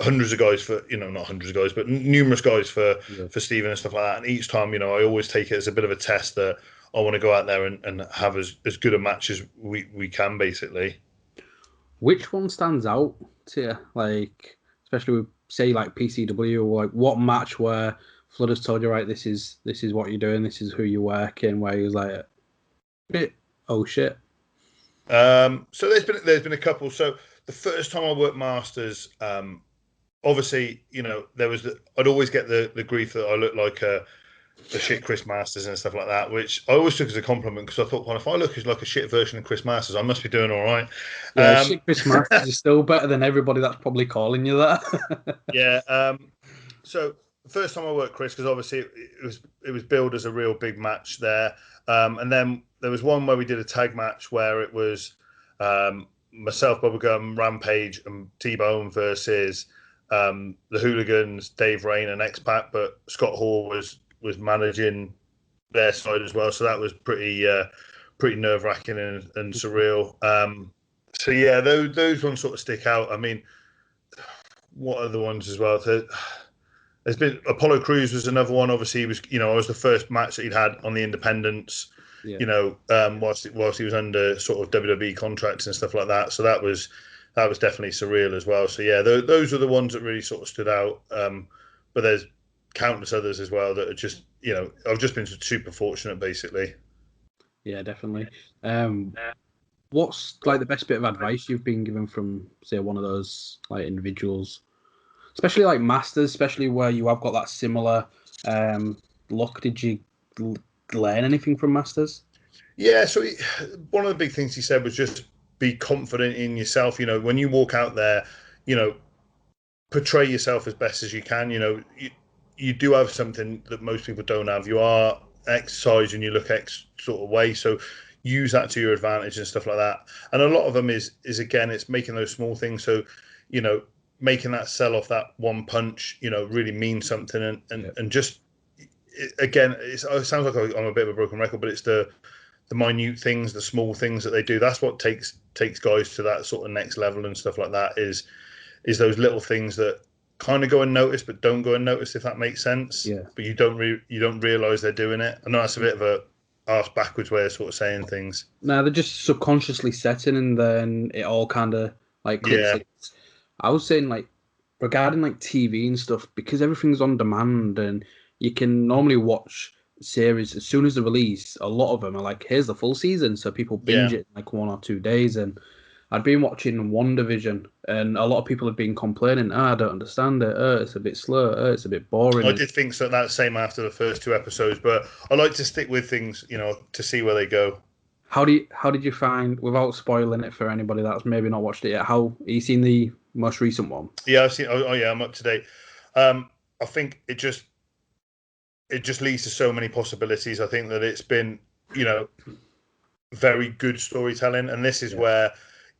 B: hundreds of guys for, not hundreds of guys, but numerous guys for Steven and stuff like that. And each time, I always take it as a bit of a test that I want to go out there and have as good a match as we can, basically.
A: Which one stands out to you? Like, especially with, say, like PCW, or like what match where Flood has told you, right, this is what you're doing, this is who you're working, where he was like, oh shit.
B: So there's been a couple. So the first time I worked Masters, obviously, I'd always get the grief that I looked like a shit Chris Masters and stuff like that, which I always took as a compliment, because I thought, well, if I look as like a shit version of Chris Masters, I must be doing all right.
A: Yeah, shit Chris Masters is still better than everybody that's probably calling you that.
B: Yeah. So the first time I worked Chris, because obviously it was billed as a real big match there, and then there was one where we did a tag match where it was myself, Bubblegum, Rampage, and T-Bone versus the Hooligans, Dave Rain, and X-Pac, but Scott Hall was managing their side as well, so that was pretty nerve-wracking and surreal. So yeah, those ones sort of stick out. I mean, what are the ones as well? There's been Apollo Crews was another one. Obviously, he was, I was the first match that he'd had on the independents. Whilst he was under sort of WWE contracts and stuff like that. So that was definitely surreal as well. So yeah, those are the ones that really sort of stood out. But there's countless others as well that are just, I've just been super fortunate, basically.
A: Yeah, definitely. What's like the best bit of advice you've been given from, say, one of those like individuals, especially like Masters, especially where you have got that similar look? Did you learn anything from Masters?
B: Yeah, so one of the big things he said was just be confident in yourself. When you walk out there, portray yourself as best as you can. You do have something that most people don't have. You are X size and you look X sort of way. So use that to your advantage and stuff like that. And a lot of them is again, it's making those small things. So, making that sell off that one punch, really means something. And just, again, it sounds like I'm a bit of a broken record, but it's the minute things, the small things that they do. That's what takes guys to that sort of next level and stuff like that, is those little things that kind of go unnoticed but don't go unnoticed, if that makes sense.
A: Yeah.
B: But you don't realize they're doing it. I know that's a bit of a arse backwards way of sort of saying things.
A: No, they're just subconsciously setting, and then it all kind of like clicks.
B: Yeah.
A: I was saying, like, regarding like TV and stuff, because everything's on demand and you can normally watch series as soon as they release. A lot of them are like, here's the full season, so people binge it in like 1 or 2 days. And I'd been watching WandaVision, and a lot of people had been complaining, I don't understand it, it's a bit slow, it's a bit boring.
B: I did think so, that same after the first 2 episodes, but I like to stick with things, to see where they go.
A: How did you find, without spoiling it for anybody that's maybe not watched it yet, how you seen the most recent one?
B: Yeah, I've seen. Oh yeah, I'm up to date. I think it just leads to so many possibilities. I think that it's been, very good storytelling, and this is where,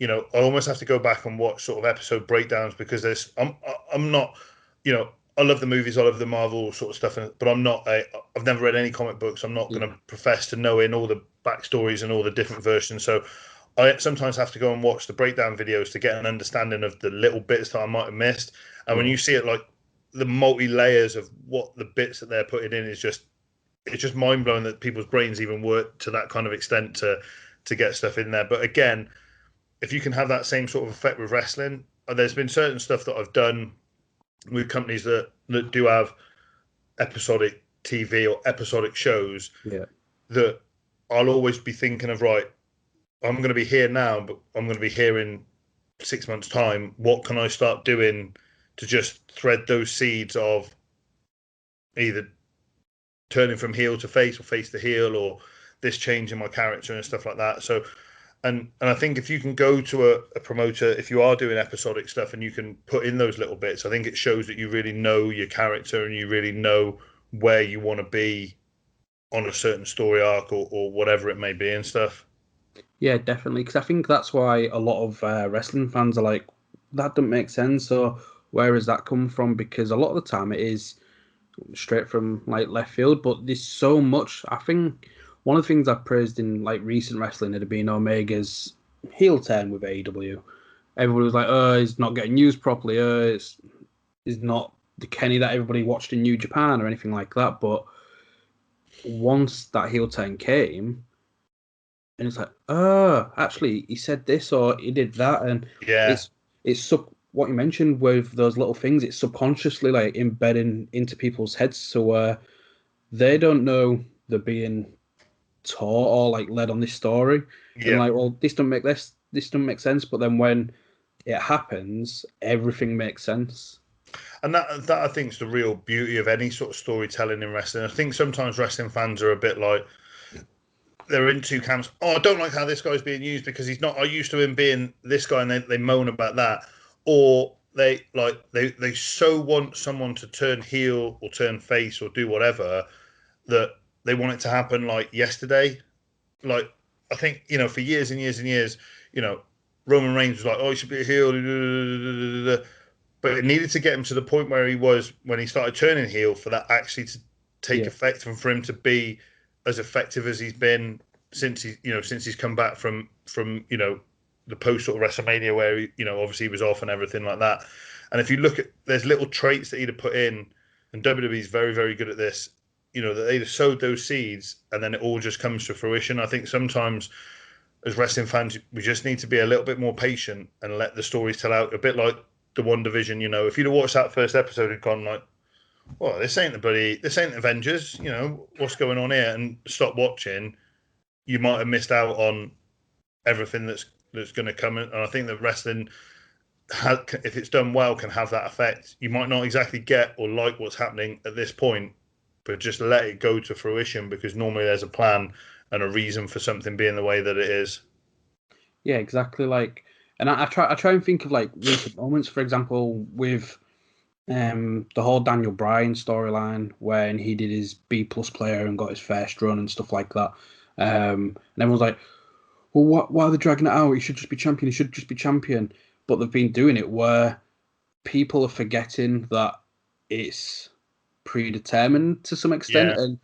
B: I almost have to go back and watch sort of episode breakdowns, because I'm not, I love the movies, I love the Marvel sort of stuff, but I've never read any comic books. I'm not going to profess to know in all the backstories and all the different versions. So I sometimes have to go and watch the breakdown videos to get an understanding of the little bits that I might have missed. And when you see it, like the multi layers of what the bits that they're putting in, it's just mind blowing that people's brains even work to that kind of extent to get stuff in there. But again, if you can have that same sort of effect with wrestling, there's been certain stuff that I've done with companies that do have episodic TV or episodic shows that I'll always be thinking of, right, I'm going to be here now, but I'm going to be here in 6 months' time. What can I start doing to just thread those seeds of either turning from heel to face, or face to heel, or this change in my character and stuff like that? So, and I think if you can go to a promoter, if you are doing episodic stuff and you can put in those little bits, I think it shows that you really know your character and you really know where you want to be on a certain story arc or whatever it may be and stuff.
A: Yeah, definitely. Because I think that's why a lot of wrestling fans are like, that doesn't make sense. So where has that come from? Because a lot of the time it is straight from like left field, but there's so much. I think one of the things I've praised in like recent wrestling had been Omega's heel turn with AEW. Everybody was like, "Oh, he's not getting used properly. He's not the Kenny that everybody watched in New Japan or anything like that." But once that heel turn came, and it's like, "Oh, actually, he said this or he did that," and
B: Yeah,
A: it's what you mentioned with those little things. It's subconsciously like embedding into people's heads, so they don't know they're being taught or like led on this story, and
B: yeah.
A: like, well, this doesn't make sense. But then when it happens, everything makes sense.
B: And that I think is the real beauty of any sort of storytelling in wrestling. I think sometimes wrestling fans are a bit like they're in two camps. Oh, I don't like how this guy's being used because he's not. I used to him being this guy, and they moan about that, or they so want someone to turn heel or turn face or do whatever that they want it to happen like yesterday. Like I think for years and years and years, Roman Reigns was like, oh, he should be a heel, but it needed to get him to the point where he was when he started turning heel for that actually to take
A: Yeah,
B: effect and for him to be as effective as he's been since he's come back from the post sort of WrestleMania where obviously he was off and everything like that. And if you look at there's little traits that he'd have put in, and WWE's very very good at this. That they'd have sowed those seeds and then it all just comes to fruition. I think sometimes as wrestling fans, we just need to be a little bit more patient and let the stories tell out. A bit like the One Division, if you'd have watched that first episode and gone like, "Well, this ain't Avengers," what's going on here, and stop watching, you might have missed out on everything that's going to come. And I think that wrestling, if it's done well, can have that effect. You might not exactly get or like what's happening at this point, but just let it go to fruition because normally there's a plan and a reason for something being the way that it is.
A: yeah, exactly. Like, and I try and think of like recent moments. For example, with the whole Daniel Bryan storyline when he did his B+ player and got his first run and stuff like that. And everyone's like, well, why are they dragging it out? He should just be champion. He should just be champion. But they've been doing it where people are forgetting that it's predetermined to some extent,
B: Yeah,
A: and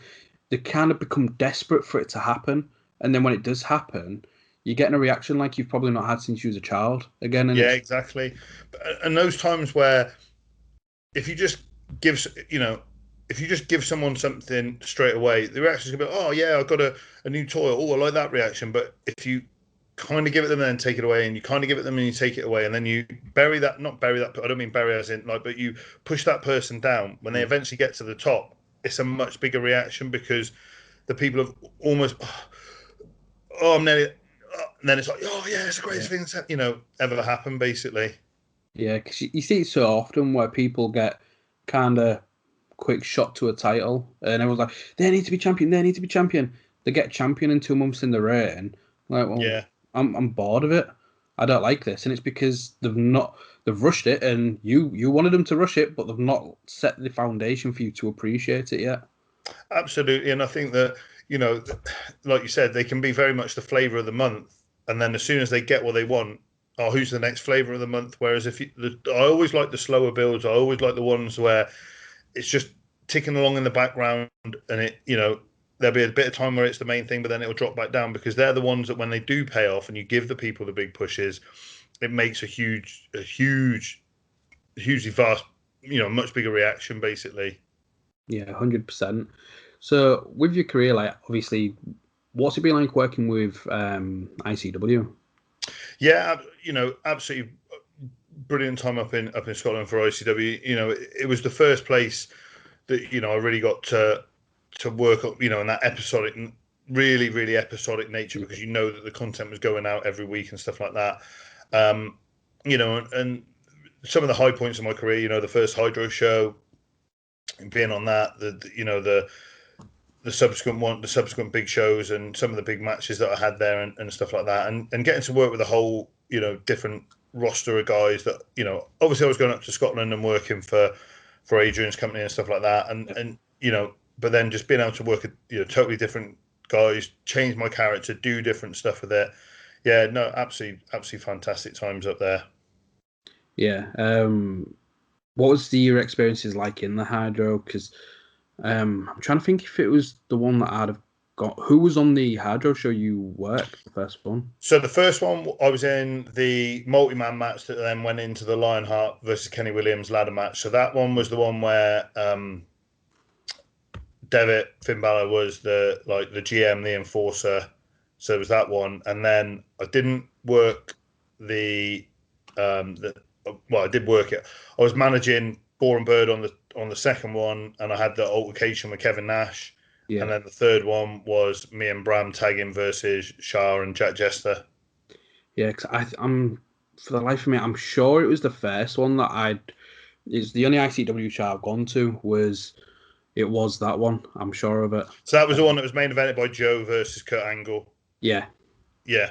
A: they kind of become desperate for it to happen. And then when it does happen, you're getting a reaction like you've probably not had since you was a child again. And
B: yeah,
A: it's
B: exactly. And those times where if you just give if you just give someone something straight away, the reaction is gonna be, oh yeah, I got a new toy. Oh, I like that reaction. But if you kind of give it them and then take it away, and you kind of give it them and you take it away, and then you not bury that. I don't mean bury as in like, but you push that person down. When they eventually get to the top, it's a much bigger reaction because the people have almost, oh, I'm nearly, and then it's like, oh yeah, it's the
A: yeah,
B: greatest thing that's ever happened, basically.
A: yeah, because you see it so often where people get kind of quick shot to a title, and everyone's like, they need to be champion, they need to be champion. They get champion in 2 months in the reign. Like, well,
B: Yeah.
A: I'm bored of it. I don't like this, and it's because they've rushed it, and you wanted them to rush it, but they've not set the foundation for you to appreciate it yet.
B: Absolutely, and I think that like you said, they can be very much the flavour of the month, and then as soon as they get what they want, oh, who's the next flavour of the month? Whereas I always like the slower builds. I always like the ones where it's just ticking along in the background, and there'll be a bit of time where it's the main thing, but then it'll drop back down because they're the ones that when they do pay off and you give the people the big pushes, it makes hugely vast, much bigger reaction basically.
A: Yeah, 100%. So with your career, like obviously, what's it been like working with ICW?
B: Yeah, absolutely brilliant time up in Scotland for ICW. It was the first place that I really got to work up, in that episodic, really really episodic nature because that the content was going out every week and stuff like that. Um, and some of the high points of my career, the first Hydro show, being on that, the subsequent big shows, and some of the big matches that I had there, and stuff like that, and getting to work with a whole different roster of guys that obviously I was going up to Scotland and working for Adrian's company and stuff like that, and but then just being able to work with totally different guys, change my character, do different stuff with it. Yeah, no, absolutely fantastic times up there.
A: Yeah. What was your experiences like in the Hydro? Because I'm trying to think if it was the one that I'd have got. Who was on the Hydro show you worked, the first one?
B: So the first one, I was in the multi-man match that then went into the Lionheart versus Kenny Williams ladder match. So that one was the one where Devitt Finn Balor was the GM, the enforcer. So it was that one, and then I didn't work the well, I did work it. I was managing Boar and Bird on the second one, and I had the altercation with Kevin Nash. And
A: Yeah,
B: then the third one was me and Bram tagging versus Shah and Jack Jester.
A: yeah. Because I'm for the life of me, I'm sure it was the first one that I'd. It's the only ICW show I've gone to was it was that one. I'm sure of it.
B: So that was the one that was main evented by Joe versus Kurt Angle.
A: Yeah,
B: Yeah.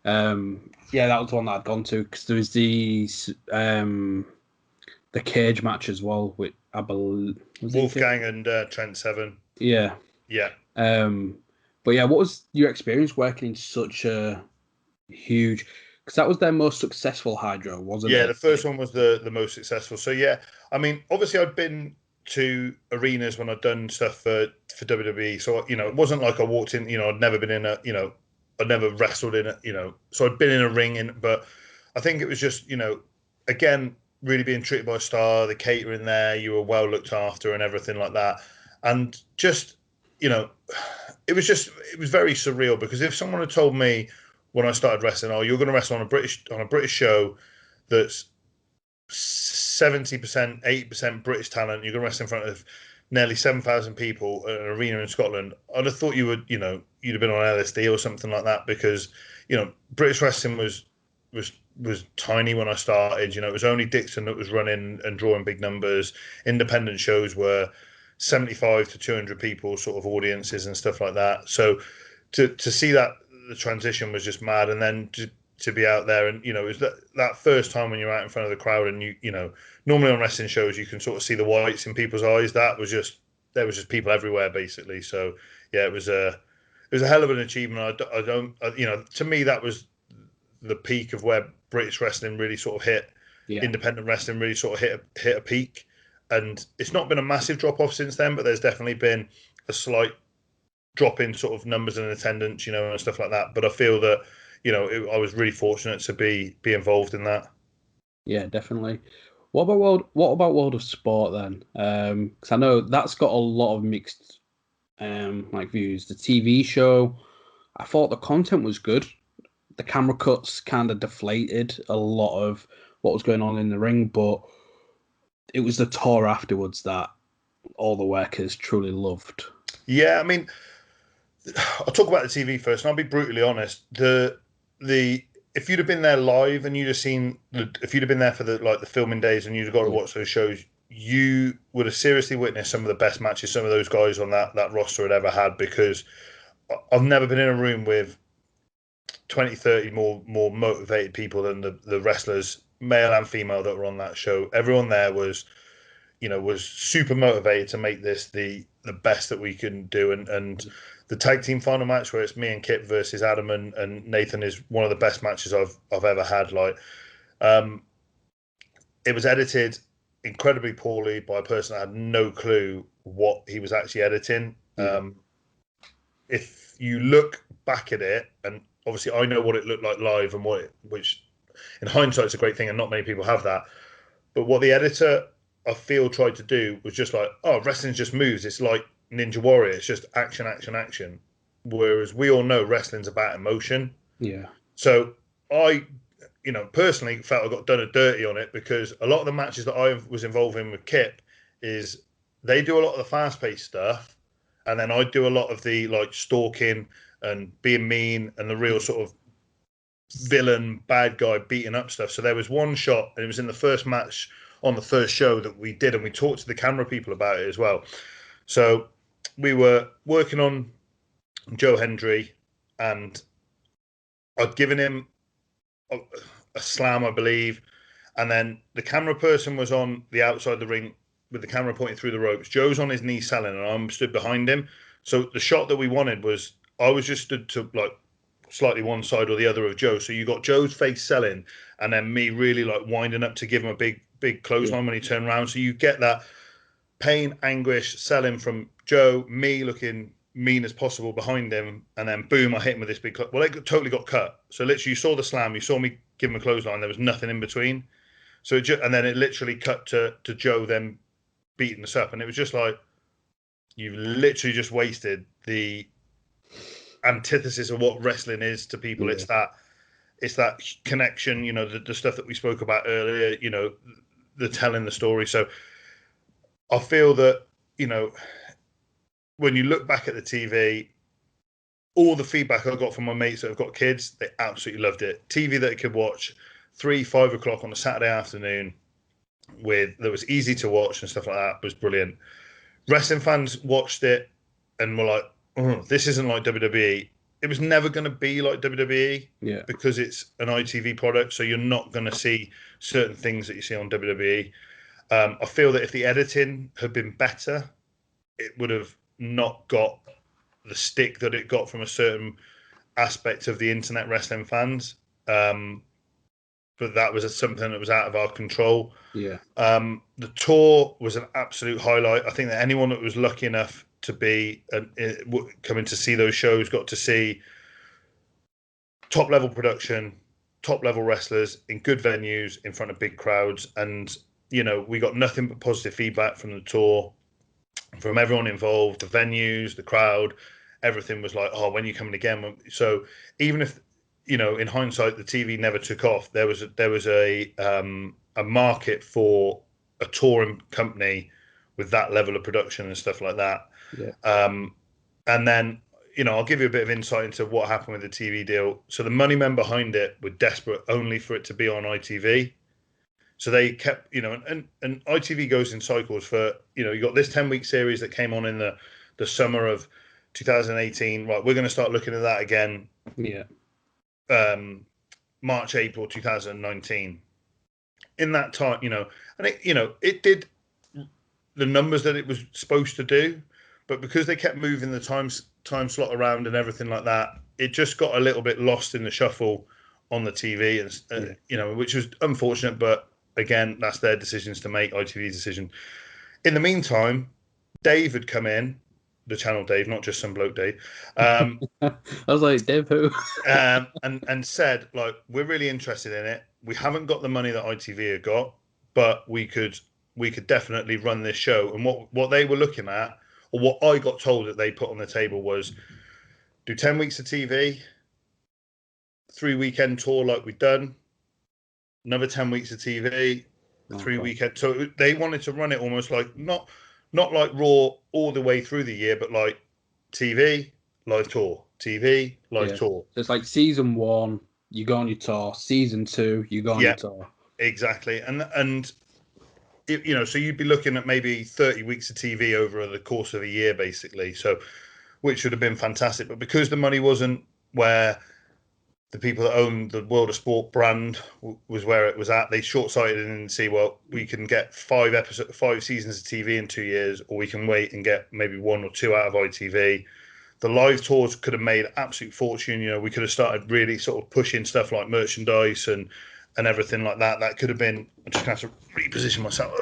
A: yeah, that was the one that I'd gone to because there was the cage match as well, which I believe was
B: Wolfgang and Trent Seven.
A: Yeah.
B: Yeah.
A: But yeah, what was your experience working in such a huge? Because that was their most successful Hydro, wasn't
B: Yeah,
A: it?
B: the first one was the most successful. So yeah, I mean, obviously I'd been to arenas when I'd done stuff for WWE. So it wasn't like I walked in. I'd never been in I'd never wrestled in So I'd been in a ring but I think it was just again really being treated by a star, the catering there, you were well looked after and everything like that, and just you know, it was very surreal because if someone had told me when I started wrestling, oh, you're going to wrestle on a British show that's 70%, 80% British talent. You're going to wrestle in front of nearly 7,000 people at an arena in Scotland. I'd have thought you'd have been on LSD or something like that because British wrestling was tiny when I started. It was only Dixon that was running and drawing big numbers. Independent shows were 75 to 200 people sort of audiences and stuff like that. So to see that the transition was just mad, and then to be out there and it was that first time when you're out in front of the crowd and normally on wrestling shows you can sort of see the whites in people's eyes. There was just people everywhere basically. So yeah, it was a hell of an achievement. To me that was the peak of where British wrestling really sort of hit.
A: Yeah.
B: Independent wrestling really sort of hit a peak, and it's not been a massive drop off since then, but there's definitely been a slight drop in sort of numbers and attendance, and stuff like that. But I feel that I was really fortunate to be involved in that.
A: Yeah, definitely. What about World of Sport then? Because I know that's got a lot of mixed like views. The TV show, I thought the content was good. The camera cuts kind of deflated a lot of what was going on in the ring, but it was the tour afterwards that all the workers truly loved.
B: Yeah, I mean, I'll talk about the TV first, and I'll be brutally honest. The if you'd have been there live and you'd have seen, if you'd have been there for the filming days and you'd have got to watch those shows, you would have seriously witnessed some of the best matches some of those guys on that roster had ever had. Because I've never been in a room with 20, 30 more motivated people than the wrestlers, male and female, that were on that show. Everyone there was super motivated to make this the best that we can do. And the tag team final match where it's me and Kip versus Adam and Nathan is one of the best matches I've ever had. It was edited incredibly poorly by a person that had no clue what he was actually editing.
A: Yeah.
B: If you look back at it, and obviously I know what it looked like live and which in hindsight is a great thing and not many people have that. But what the editor I feel tried to do was just like, oh, wrestling's just moves. It's like Ninja Warrior. It's just action, action, action. Whereas we all know wrestling's about emotion.
A: Yeah.
B: So I, personally felt I got done a dirty on it because a lot of the matches that I was involved in with Kip is they do a lot of the fast-paced stuff, and then I do a lot of the stalking and being mean and the real sort of villain, bad guy, beating up stuff. So there was one shot, and it was in the first match on the first show that we did, and we talked to the camera people about it as well. So we were working on Joe Hendry, and I'd given him a slam, I believe, and then the camera person was on the outside of the ring with the camera pointing through the ropes. Joe's on his knee selling, and I'm stood behind him. So the shot that we wanted was I was just stood to slightly one side or the other of Joe. So you got Joe's face selling, and then me really winding up to give him a big big clothesline when he turned around. So you get that pain, anguish, selling from Joe, me looking mean as possible behind him, and then boom, I hit him with this big. Well, it totally got cut. So literally, you saw the slam, you saw me give him a clothesline. There was nothing in between. So and then it literally cut to Joe then beating us up, and it was just like you've literally just wasted the antithesis of what wrestling is to people.
A: Yeah.
B: It's that connection, you know, the stuff that we spoke about earlier, you know, the telling the story. So I feel that, you know, when you look back at the TV, all the feedback I got from my mates that have got kids, they absolutely loved it. TV that they could watch 3-5 o'clock on a Saturday afternoon that was easy to watch and stuff like that was brilliant. Wrestling fans watched it and were like, oh, this isn't like WWE. It was never going to be like WWE because it's an ITV product. So you're not going to see certain things that you see on WWE. I feel that if the editing had been better, it would have not got the stick that it got from a certain aspect of the internet wrestling fans. But that was something that was out of our control.
A: Yeah.
B: The tour was an absolute highlight. I think that anyone that was lucky enough to be coming to see those shows got to see top level production, top level wrestlers in good venues in front of big crowds. And, you know, we got nothing but positive feedback from the tour, from everyone involved, the venues, the crowd, everything was like, oh, when are you coming again? So even if, you know, in hindsight, the TV never took off, there was a market for a touring company with that level of production and stuff like that.
A: Yeah.
B: And then, you know, I'll give you a bit of insight into what happened with the TV deal. So the money men behind it were desperate only for it to be on ITV. So they kept, you know, and ITV goes in cycles for, you know, you got this 10-week series that came on in the summer of 2018. Right, we're going to start looking at that again.
A: Yeah.
B: March, April 2019. In that time, you know, and it did the numbers that it was supposed to do, but because they kept moving the time slot around and everything like that, it just got a little bit lost in the shuffle on the TV, and you know, which was unfortunate. But again, that's their decisions to make, ITV's decision. In the meantime, Dave had come in, the channel Dave, not just some bloke Dave.
A: I was like, Dave who?
B: and said, like, we're really interested in it. We haven't got the money that ITV had got, but we could definitely run this show. And what they were looking at, or what I got told that they put on the table, was do 10 weeks of TV, 3-weekend tour like we've done, another 10 weeks of TV, 3-weekend. So they wanted to run it almost like not like Raw all the way through the year, but like TV, live tour, TV, live tour.
A: So it's like season 1, you go on your tour. Season 2, you go on your tour.
B: Exactly. And it, you know, so you'd be looking at maybe 30 weeks of TV over the course of a year, basically. So, which would have been fantastic. But because the money wasn't where the people that owned the World of Sport brand was where it was at, they short-sighted and see, well, we can get 5 seasons of TV in 2 years, or we can wait and get maybe 1 or 2 out of ITV. The live tours could have made absolute fortune. You know, we could have started really sort of pushing stuff like merchandise and everything like that. That could have been, I'm just going to have to reposition myself.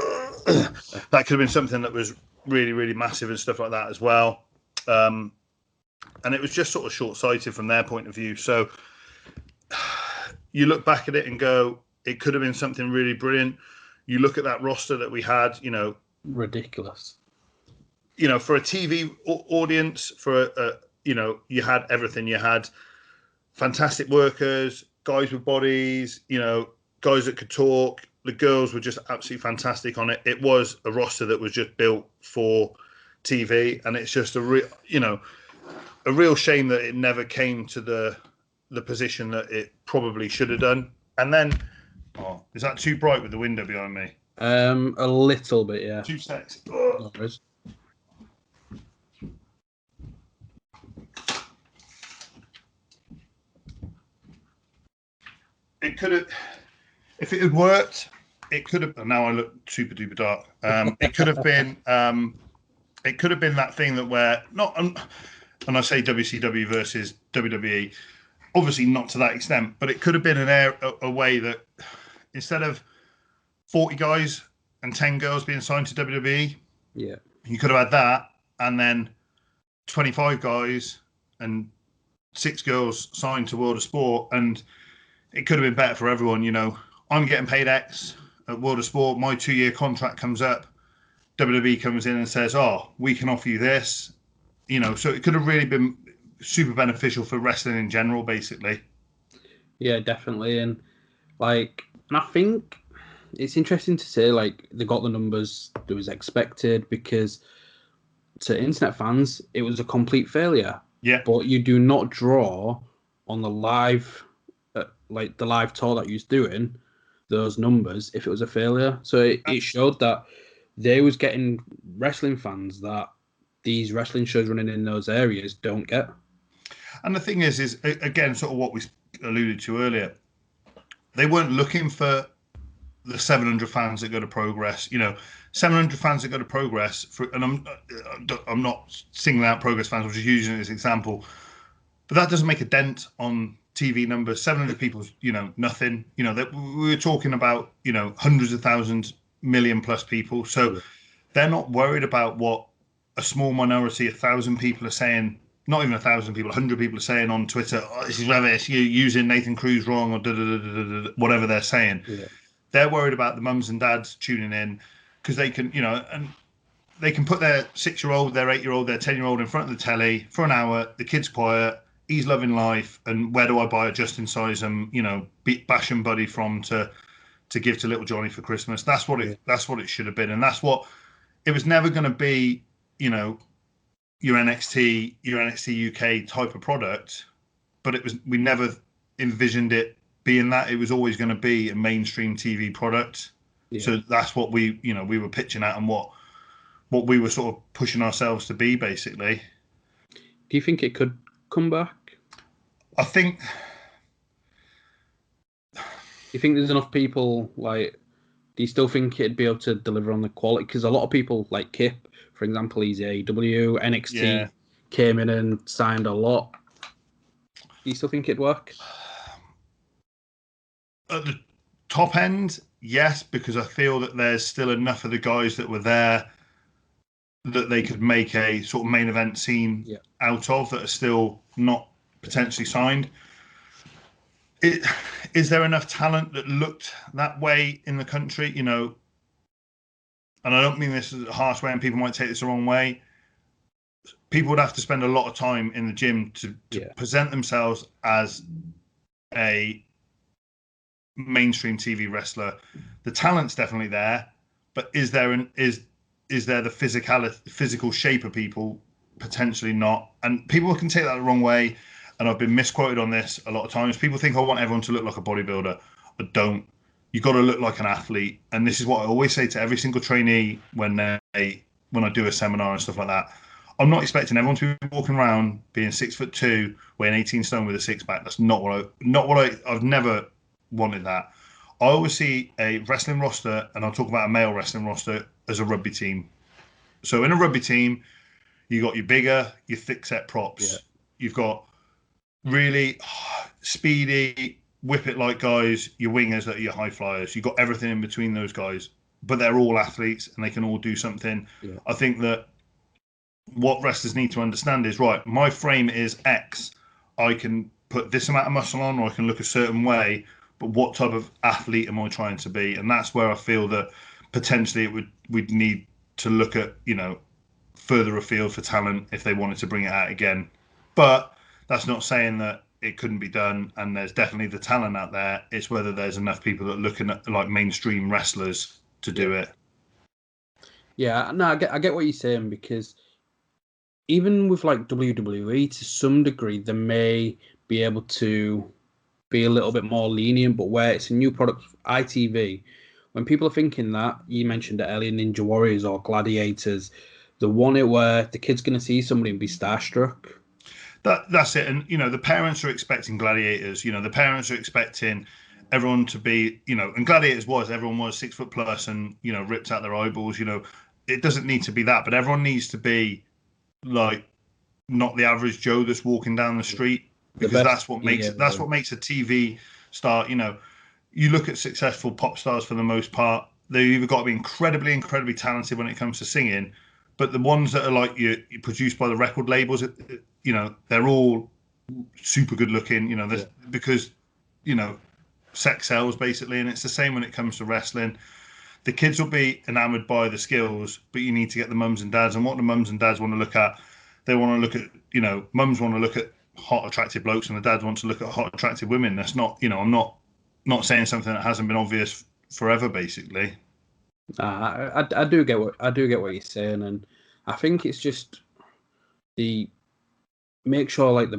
B: That could have been something that was really, really massive and stuff like that as well. And it was just sort of short-sighted from their point of view. So you look back at it and go, it could have been something really brilliant. You look at that roster that we had, you know,
A: ridiculous.
B: You know, for a TV audience, you know, you had everything. You had fantastic workers, guys with bodies, you know, guys that could talk. The girls were just absolutely fantastic on it. It was a roster that was just built for TV, and it's just a real shame that it never came to the position that it probably should have done. And then, is that too bright with the window behind me?
A: A little bit, yeah.
B: 2 seconds.
A: No worries.
B: It could have, if it had worked, it could have. Now I look super duper dark. It could have been. It could have been that thing that where not. And I say WCW versus WWE, obviously not to that extent, but it could have been a way that instead of 40 guys and 10 girls being signed to WWE.
A: Yeah.
B: You could have had that, and then 25 guys and 6 girls signed to World of Sport, and it could have been better for everyone. I'm getting paid X at World of Sport. My 2-year contract comes up. WWE comes in and says, "Oh, we can offer you this." So it could have really been super beneficial for wrestling in general, basically.
A: Yeah, definitely. And I think it's interesting to say they got the numbers that was expected, because to internet fans it was a complete failure.
B: Yeah.
A: But you do not draw on the live, the live tour that you was doing, those numbers if it was a failure. So it showed that they was getting wrestling fans that these wrestling shows running in those areas don't get.
B: And the thing is again, sort of what we alluded to earlier. They weren't looking for the 700 fans that go to Progress. 700 fans that go to Progress. And I'm not singling out Progress fans. I'm just using it as an example. But that doesn't make a dent on TV numbers. 700 people, nothing. That we were talking about, hundreds of thousands, million plus people. So they're not worried about what a small minority, 1,000 people are saying. Not even 1,000 people, 100 people are saying on Twitter, "Oh, this is rubbish. You're using Nathan Cruz wrong," or whatever they're saying.
A: Yeah.
B: They're worried about the mums and dads tuning in, because they can, and they can put their 6-year-old, their 8-year-old, their 10-year-old in front of the telly for an hour. The kid's quiet. He's loving life. And where do I buy a Justin Sizem, bash and buddy from to give to little Johnny for Christmas? That's what it should have been, and that's what it was never going to be. Your NXT UK type of product, but we never envisioned it being that. It was always going to be a mainstream TV product. Yeah. So that's what we were pitching at, and what we were sort of pushing ourselves to be, basically.
A: Do you think it could come back?
B: I think.
A: Do you think there's enough people, do you still think it'd be able to deliver on the quality? Because a lot of people, like Kip, for example, he's AEW, NXT came in and signed a lot. Do you still think it'd work?
B: At the top end, yes, because I feel that there's still enough of the guys that were there that they could make a sort of main event scene out of, that are still not potentially signed. Is there enough talent that looked that way in the country? And I don't mean this as a harsh way, and people might take this the wrong way. People would have to spend a lot of time in the gym to present themselves as a mainstream TV wrestler. The talent's definitely there, but is there the physical shape of people? Potentially not. And people can take that the wrong way, and I've been misquoted on this a lot of times. People think I want everyone to look like a bodybuilder. I don't. You got to look like an athlete, and this is what I always say to every single trainee when I do a seminar and stuff like that. I'm not expecting everyone to be walking around being 6'2", weighing 18 stone with a six-pack. That's I've never wanted that. I always see a wrestling roster, and I'll talk about a male wrestling roster, as a rugby team. So in a rugby team, you got your bigger, your thick-set props. Yeah. You've got really speedy, whip-it-like guys, your wingers that are your high flyers. You've got everything in between those guys, but they're all athletes and they can all do something. Yeah. I think that what wrestlers need to understand is, right, my frame is X. I can put this amount of muscle on, or I can look a certain way, but what type of athlete am I trying to be? And that's where I feel that potentially we'd need to look at, further afield for talent if they wanted to bring it out again. But that's not saying that it couldn't be done, and there's definitely the talent out there. It's whether there's enough people that are looking at like mainstream wrestlers to do it.
A: Yeah, no, I get what you're saying, because even with like WWE, to some degree, they may be able to be a little bit more lenient, but where it's a new product, ITV, when people are thinking that, you mentioned it earlier, Ninja Warriors or Gladiators, the one it where the kid's going to see somebody and be starstruck.
B: That's it. And, the parents are expecting Gladiators. The parents are expecting everyone to be, and Gladiators everyone was 6 foot plus and, ripped out their eyeballs. It doesn't need to be that, but everyone needs to be like not the average Joe that's walking down the street, because that's what makes what makes a TV star. You look at successful pop stars for the most part, they either got to be incredibly talented when it comes to singing, but the ones that are like you produced by the record labels, you know, they're all super good looking. You know, because you know sex sells basically, and it's the same when it comes to wrestling. The kids will be enamored by the skills, but you need to get the mums and dads. And what the mums and dads want to look at, they want to look at, you know, mums want to look at hot, attractive blokes, and the dads want to look at hot, attractive women. That's not, you know, I'm not saying something that hasn't been obvious forever, basically.
A: I do get what you're saying, and I think it's just the make sure like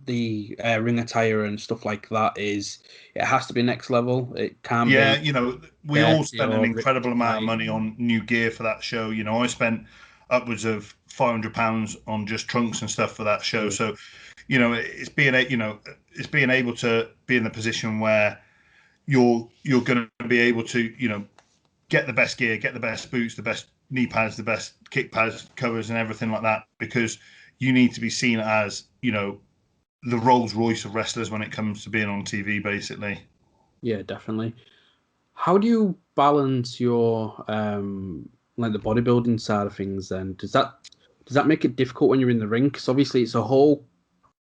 A: the ring attire and stuff like that it has to be next level. It can't
B: Yeah,
A: be
B: you know, we all spent an incredible amount of
A: like,
B: money on new gear for that show. You know, I spent upwards of £500 on just trunks and stuff for that show. So, you know, it's being able to be in the position where you're going to be able to, you know, get the best gear, get the best boots, the best knee pads, the best kick pads, covers, and everything like that, because you need to be seen as, you know, the Rolls Royce of wrestlers when it comes to being on TV, basically.
A: Yeah, definitely. How do you balance your like the bodybuilding side of things then? Does that make it difficult when you're in the ring? Because obviously it's a whole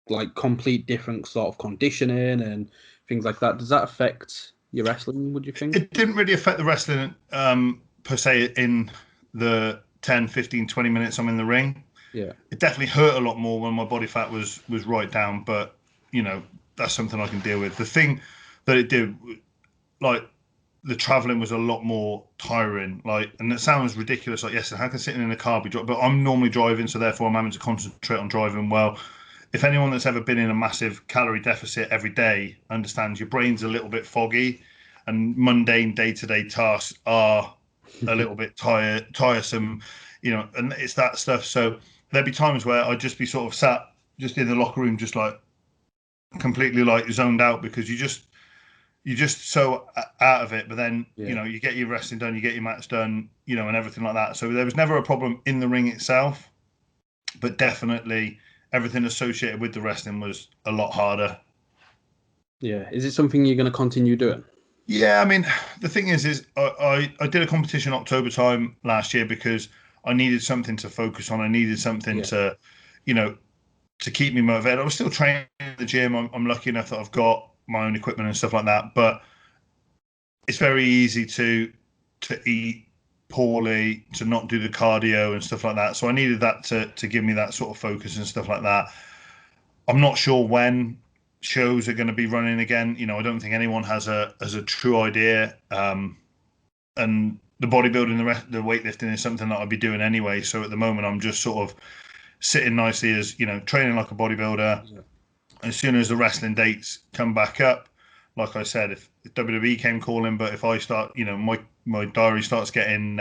A: like complete different sort of conditioning and things like that. Does that affect your wrestling, would you think?
B: It didn't really affect the wrestling per se in the 10, 15, 20 minutes I'm in the ring.
A: Yeah.
B: It definitely hurt a lot more when my body fat was right down, but you know, that's something I can deal with. The thing that it did, like, the traveling was a lot more tiring. Like, and it sounds ridiculous. Like, yes, how can sitting in a car be but I'm normally driving, so therefore I'm having to concentrate on driving well. If anyone that's ever been in a massive calorie deficit every day understands, your brain's a little bit foggy, and mundane day-to-day tasks are a little bit tiresome, you know, and it's that stuff. So there'd be times where I'd just be sort of sat just in the locker room, just like completely like zoned out, because you're just so out of it. But then, you know, you get your wrestling done, you get your match done, you know, and everything like that. So there was never a problem in the ring itself, but definitely everything associated with the wrestling was a lot harder.
A: Yeah. Is it something you're going to continue doing?
B: Yeah, I mean, the thing is I did a competition October time last year because I needed something to focus on. I needed something to, you know, to keep me motivated. I was still training in the gym. I'm lucky enough that I've got my own equipment and stuff like that, but it's very easy to eat poorly, to not do the cardio and stuff like that. So I needed that to give me that sort of focus and stuff like that. I'm not sure when shows are going to be running again. You know, I don't think anyone has a true idea. And the bodybuilding, the weightlifting is something that I'll be doing anyway. So at the moment, I'm just sort of sitting nicely as, you know, training like a bodybuilder.
A: Yeah.
B: As soon as the wrestling dates come back up, like I said, if WWE came calling, but if I start, you know, my diary starts getting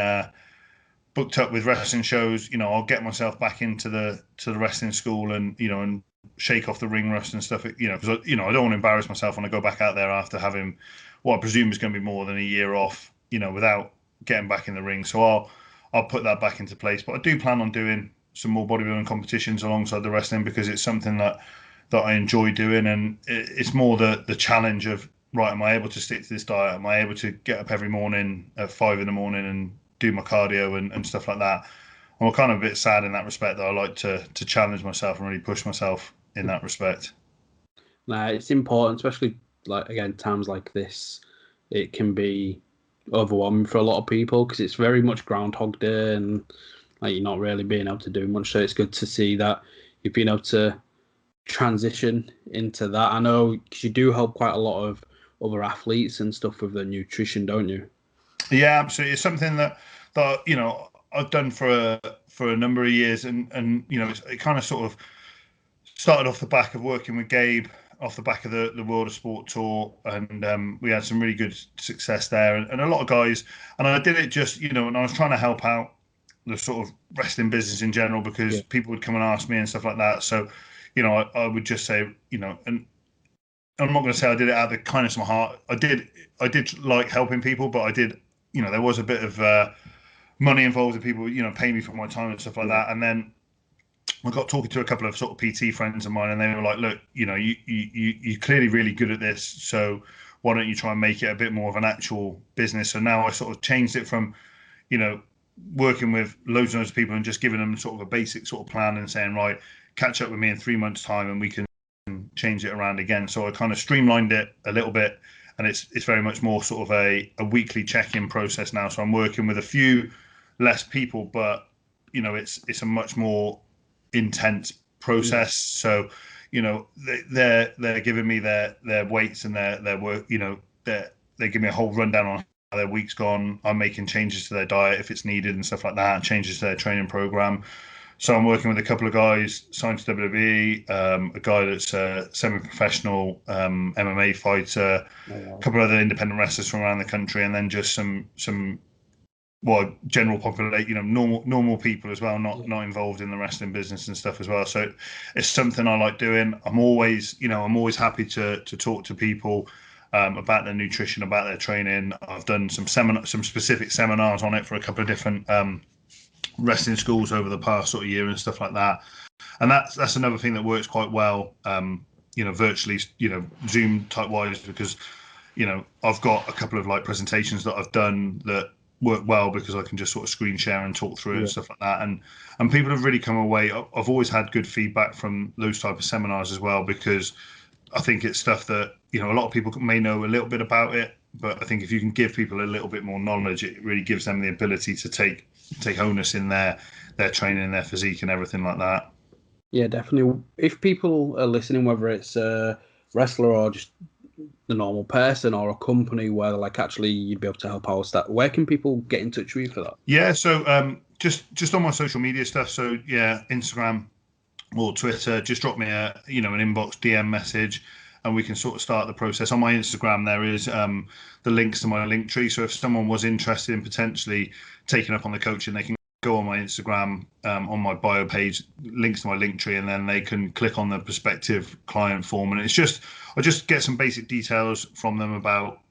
B: booked up with wrestling shows, you know, I'll get myself back into the wrestling school, and you know, and shake off the ring rust and stuff, you know, because you know, I don't want to embarrass myself when I go back out there after having what I presume is going to be more than a year off, you know, without getting back in the ring. So I'll put that back into place. But I do plan on doing some more bodybuilding competitions alongside the wrestling, because it's something that I enjoy doing, and it's more the challenge of, right, am I able to stick to this diet? Am I able to get up every morning at 5 in the morning and do my cardio and stuff like that? I'm kind of a bit sad in that respect, that I like to challenge myself and really push myself in that respect.
A: Nah, it's important, especially like again times like this. It can be overwhelming for a lot of people because it's very much Groundhog Day, and like you're not really being able to do much. So it's good to see that you've been able to transition into that. I know because you do help quite a lot of other athletes and stuff with their nutrition, don't you?
B: Yeah, absolutely. It's something that you know, I've done for a number of years, and you know, it kind of sort of started off the back of working with Gabe, off the back of the World of Sport tour, and we had some really good success there, and a lot of guys. And I did it just, you know, and I was trying to help out the sort of wrestling business in general, because people would come and ask me and stuff like that. So, you know, I would just say, you know, and I'm not going to say I did it out of the kindness of my heart. I did like helping people, but I did, you know, there was a bit of money involved with people, you know, paying me for my time and stuff like that. And then I got talking to a couple of sort of PT friends of mine, and they were like, "Look, you know, you're clearly really good at this. So why don't you try and make it a bit more of an actual business? So now I sort of changed it from, working with loads and loads of people and just giving them sort of a basic sort of plan and saying, right, catch up with me in 3 months' time and we can change it around again. So I kind of streamlined it a little bit, and it's very much more sort of a weekly check-in process now. So I'm working with a few less people, but it's a much more intense process. So they're giving me their weights and their work. They give me a whole rundown on how their week's gone. I'm making changes to their diet if it's needed and stuff like that, changes to their training program. So I'm working with a couple of guys signed to WWE, a guy that's a semi-professional MMA fighter, a couple of other independent wrestlers from around the country, and then just some general population, normal people as well, not involved in the wrestling business and stuff as well. So it's something I like doing. I'm always happy to talk to people about their nutrition, about their training. I've done some specific seminars on it for a couple of different wrestling schools over the past sort of year and stuff like that. And that's another thing that works quite well, virtually, Zoom type wise, because, I've got a couple of like presentations that I've done that work well because I can just sort of screen share and talk through it and stuff like that. And people have really come away. I've always had good feedback from those type of seminars as well, because I think it's stuff that, a lot of people may know a little bit about it, but I think if you can give people a little bit more knowledge, it really gives them the ability to take onus in their training, their physique and everything like that.
A: Yeah, definitely. If people are listening, whether it's a wrestler or just the normal person or a company where like actually you'd be able to help out, that where can people get in touch with you for that?
B: Yeah, so just on my social media stuff. So yeah, Instagram or Twitter, just drop me an inbox DM message, and we can sort of start the process. On my Instagram, there is the links to my link tree. So if someone was interested in potentially taking up on the coaching, they can go on my Instagram, on my bio page, links to my link tree, and then they can click on the prospective client form. And I just get some basic details from them about,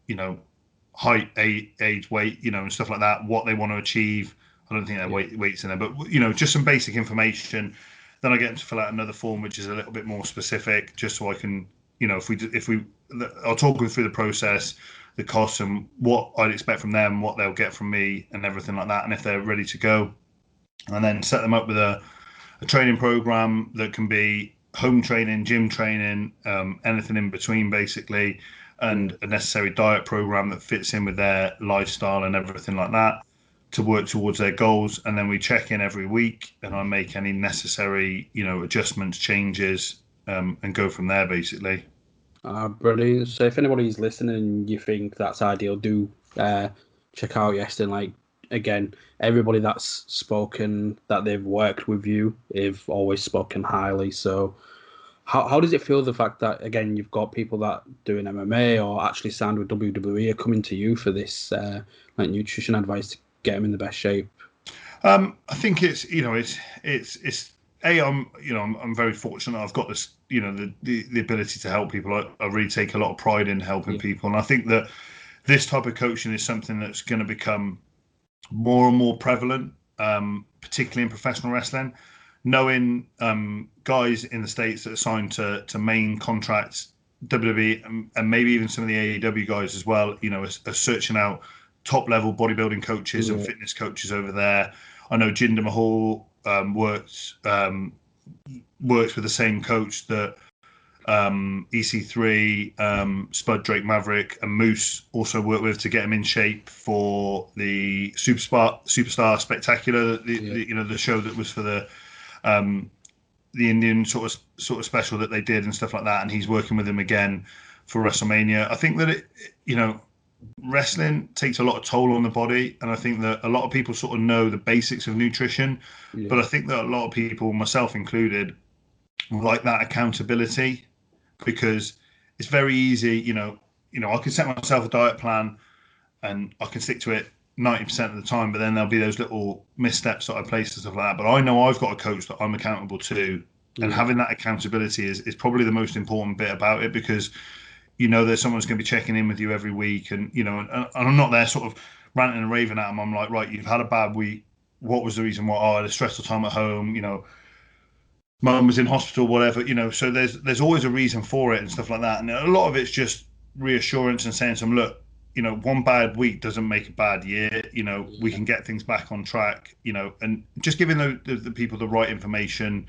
B: height, age, weight, and stuff like that, what they want to achieve. I don't think their weight's in there, but, just some basic information. Then I get them to fill out another form, which is a little bit more specific, just so I can, I'll talk them through the process, the costs, and what I'd expect from them, what they'll get from me, and everything like that. And if they're ready to go, and then set them up with a training program that can be home training, gym training, anything in between, basically, and a necessary diet program that fits in with their lifestyle and everything like that, to work towards their goals. And then we check in every week, and I make any necessary, adjustments, changes, and go from there, basically.
A: Brilliant. So if anybody's listening and you think that's ideal, do check out Iestyn. Like, again, everybody that's spoken that they've worked with you, they've always spoken highly. So how does it feel, the fact that, again, you've got people that doing MMA or actually signed with WWE are coming to you for this like nutrition advice to get them in the best shape?
B: I think it's I'm very fortunate. I've got this, the ability to help people. I really take a lot of pride in helping people, and I think that this type of coaching is something that's going to become more and more prevalent, particularly in professional wrestling. Knowing guys in the States that are signed to main contracts, WWE, and maybe even some of the AEW guys as well, are searching out top level bodybuilding coaches and fitness coaches over there. I know Jinder Mahal works with the same coach that EC3, Spud, Drake Maverick, and Moose also work with to get him in shape for the Superstar Spectacular, the show that was for the Indian sort of special that they did and stuff like that. And he's working with him again for WrestleMania. I think that wrestling takes a lot of toll on the body, and I think that a lot of people sort of know the basics of nutrition, but I think that a lot of people, myself included, like that accountability, because it's very easy. I can set myself a diet plan and I can stick to it 90% of the time, but then there'll be those little missteps that I place and stuff like that. But I know I've got a coach that I'm accountable to, and having that accountability is probably the most important bit about it, because there's someone's going to be checking in with you every week, and and I'm not there sort of ranting and raving at them. I'm like, right, you've had a bad week. What was the reason why? I had a stressful time at home. Mum was in hospital, whatever. So there's always a reason for it and stuff like that. And a lot of it's just reassurance and saying to them, look, one bad week doesn't make a bad year. We can get things back on track. And just giving the people the right information,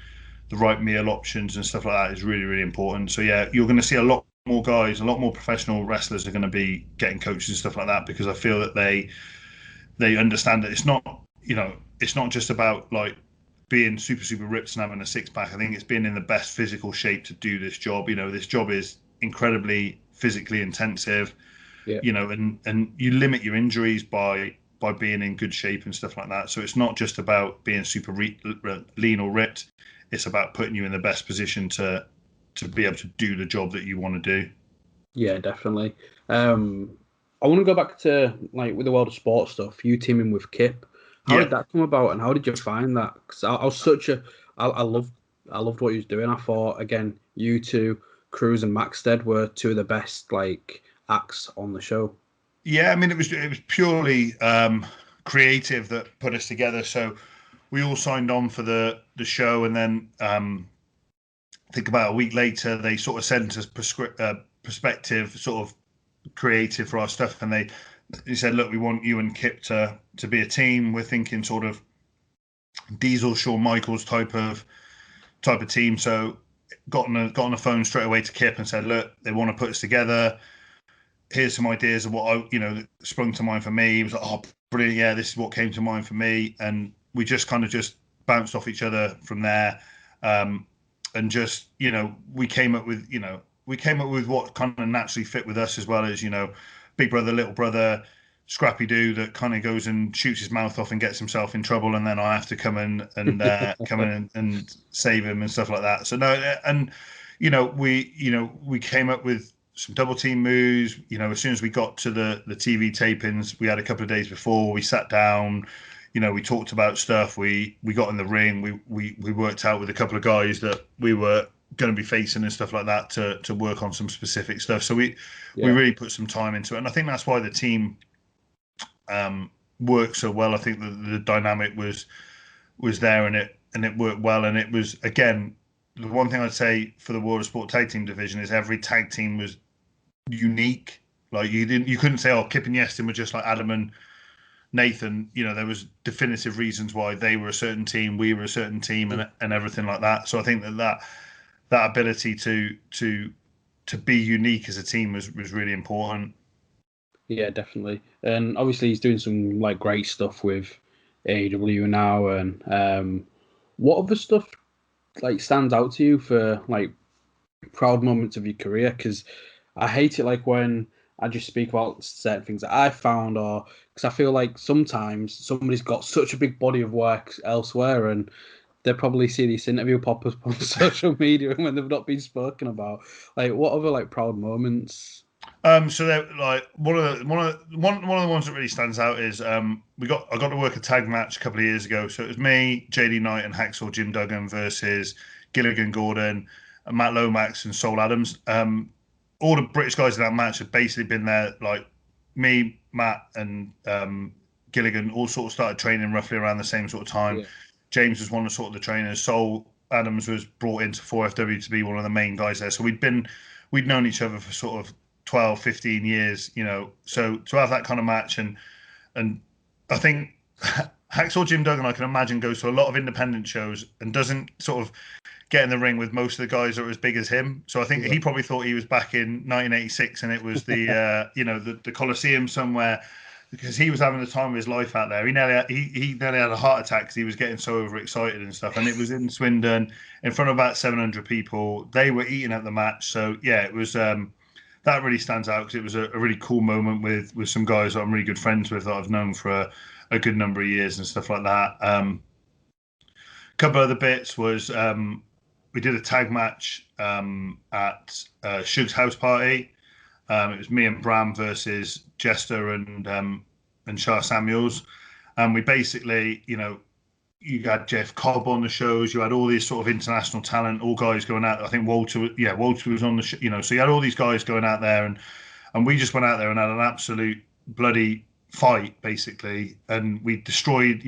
B: the right meal options and stuff like that is really, really important. So yeah, you're going to see a lot more guys, a lot more professional wrestlers are going to be getting coaches and stuff like that, because I feel that they understand that it's not just about like being super, super ripped and having a six pack. I think it's being in the best physical shape to do this job. This job is incredibly physically intensive.
A: Yeah.
B: And you limit your injuries by being in good shape and stuff like that. So it's not just about being super lean or ripped. It's about putting you in the best position to be able to do the job that you want to do.
A: Yeah, definitely. I want to go back to like with the world of sports stuff. You teaming with Kip. How did that come about, and how did you find that? Because I was I loved what he was doing. I thought again, you two, Cruz and Maxted, were two of the best like acts on the show.
B: Yeah, I mean it was purely creative that put us together. So we all signed on for the show, and then I think about a week later they sort of sent us perspective, sort of creative for our stuff, and they said, look, we want you and Kip to be a team. We're thinking sort of Diesel, Shawn Michaels type of team. So got on the phone straight away to Kip and said, look, they want to put us together. Here's some ideas of what sprung to mind for me. He was like, oh, brilliant, yeah, this is what came to mind for me. And we just kind of just bounced off each other from there. And just, we came up with what kind of naturally fit with us, as well as, big brother, little brother, scrappy dude that kind of goes and shoots his mouth off and gets himself in trouble, and then I have to come in and save him and stuff like that. So no, and we came up with some double team moves. As soon as we got to the TV tapings, we had a couple of days before, we sat down. We talked about stuff. We got in the ring. We worked out with a couple of guys that we were going to be facing and stuff like that to work on some specific stuff. So we really put some time into it, and I think that's why the team worked so well. I think the dynamic was there, and it worked well. And it was, again, the one thing I'd say for the World of Sport tag team division is every tag team was unique. Like you couldn't say, oh, Kip and Iestyn were just like Adam and Nathan. There was definitive reasons why they were a certain team, we were a certain team, and everything like that. So I think that ability to be unique as a team was really important.
A: Yeah, definitely. And obviously he's doing some like great stuff with AEW now. And what other stuff like stands out to you for like proud moments of your career? Because I hate it like when I just speak about certain things that I found, or because I feel like sometimes somebody's got such a big body of work elsewhere, and they probably see this interview pop up on social media when they've not been spoken about. Like, what other like proud moments?
B: So that like one of the ones that really stands out is I got to work a tag match a couple of years ago. So it was me, JD Knight, and Hacksaw Jim Duggan versus Gilligan Gordon, Matt Lomax, and Sol Adams. All the British guys in that match had basically been there. Like me, Matt, and Gilligan all sort of started training roughly around the same sort of time.
A: Yeah.
B: James was one of the trainers. Sol Adams was brought into 4FW to be one of the main guys there. So we'd known each other for sort of 12, 15 years, so to have that kind of match, and I think Hacksaw Jim Duggan, I can imagine, goes to a lot of independent shows and doesn't sort of get in the ring with most of the guys that are as big as him. So I think he probably thought he was back in 1986 and it was the the Coliseum somewhere, because he was having the time of his life out there. He nearly had a heart attack because he was getting so overexcited and stuff. And it was in Swindon in front of about 700 people. They were eating at the match. So yeah, it was that really stands out because it was a really cool moment with some guys that I'm really good friends with that I've known for a good number of years and stuff like that. A couple other bits was we did a tag match at Shug's house party. It was me and Bram versus Jester and Shah Samuels, and we basically, you had Jeff Cobb on the shows. You had all these sort of international talent, all guys going out. I think Walter was on the so you had all these guys going out there, and we just went out there and had an absolute bloody fight basically, and we destroyed.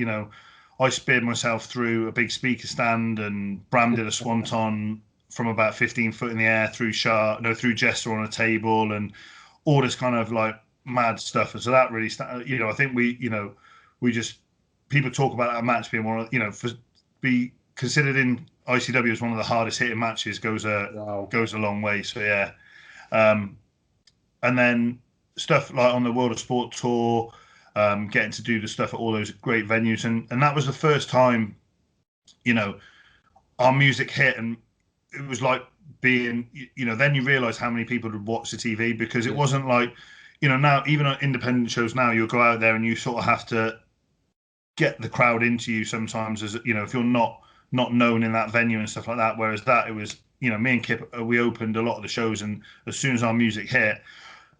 B: I speared myself through a big speaker stand, and Bram did a swanton from about 15 foot in the air through Jester on a table, and all this kind of like mad stuff. And so that really, I think we just, people talk about that match being one of, be considered in ICW as one of the hardest hitting matches goes a long way. So yeah. And then stuff like on the World of Sport tour, getting to do the stuff at all those great venues. And that was the first time, our music hit, and it was like being, then you realize how many people would watch the TV, because it wasn't like, now even on independent shows now, you'll go out there and you sort of have to get the crowd into you sometimes, as if you're not known in that venue and stuff like that. Whereas that, it was, me and Kip, we opened a lot of the shows, and as soon as our music hit,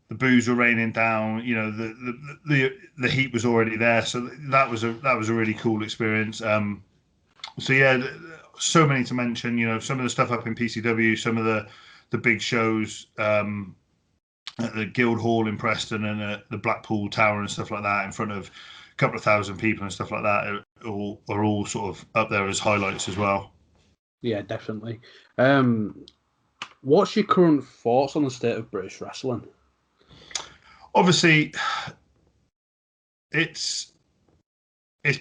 B: the boos were raining down. The heat was already there, so that was a really cool experience. So yeah, so many to mention. Some of the stuff up in PCW, some of the big shows at the Guildhall in Preston and at the Blackpool Tower and stuff like that, in front of a couple of thousand people and stuff like that, are all sort of up there as highlights as well.
A: Yeah, definitely. What's your current thoughts on the state of British wrestling?
B: Obviously, it's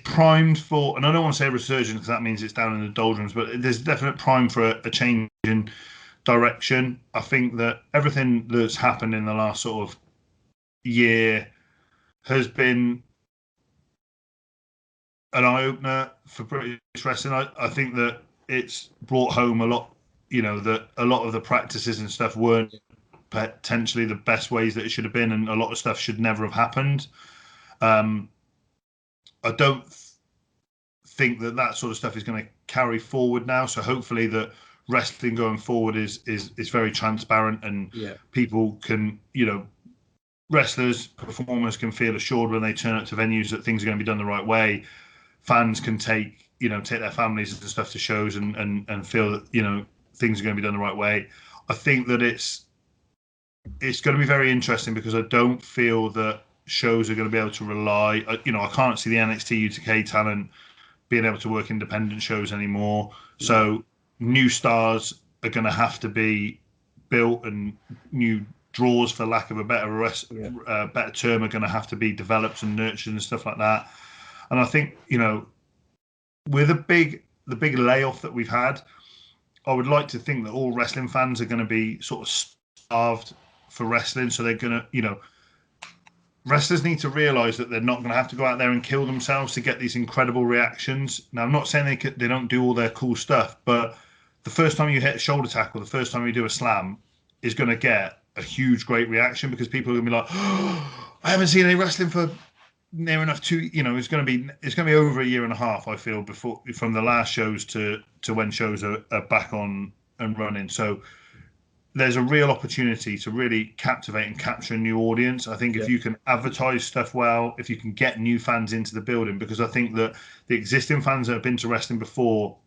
B: primed for, and I don't want to say resurgence because that means it's down in the doldrums, but there's definite prime for a change in direction. I think that everything that's happened in the last sort of year has been an eye-opener for British wrestling. I think that it's brought home a lot, that a lot of the practices and stuff weren't potentially the best ways that it should have been, and a lot of stuff should never have happened. I don't think that sort of stuff is going to carry forward now. So hopefully that wrestling going forward is very transparent, and people can, wrestlers, performers can feel assured when they turn up to venues that things are going to be done the right way. Fans can take their families and stuff to shows and feel that, things are going to be done the right way. I think that it's going to be very interesting, because I don't feel that shows are going to be able to rely. I can't see the NXT UK talent being able to work independent shows anymore. So new stars are going to have to be built, and new draws, for lack of a better better term, are going to have to be developed and nurtured and stuff like that. And I think, with the big layoff that we've had, I would like to think that all wrestling fans are going to be sort of starved for wrestling. So they're going to, wrestlers need to realize that they're not going to have to go out there and kill themselves to get these incredible reactions. Now, I'm not saying they don't do all their cool stuff, but the first time you hit a shoulder tackle, the first time you do a slam, is going to get a huge, great reaction, because people are going to be like, oh, I haven't seen any wrestling for near enough to, it's going to be over a year and a half, I feel, before, from the last shows to when shows are back on and running. So there's a real opportunity to really captivate and capture a new audience. I think if you can advertise stuff well, if you can get new fans into the building, because I think that the existing fans that have been to wrestling before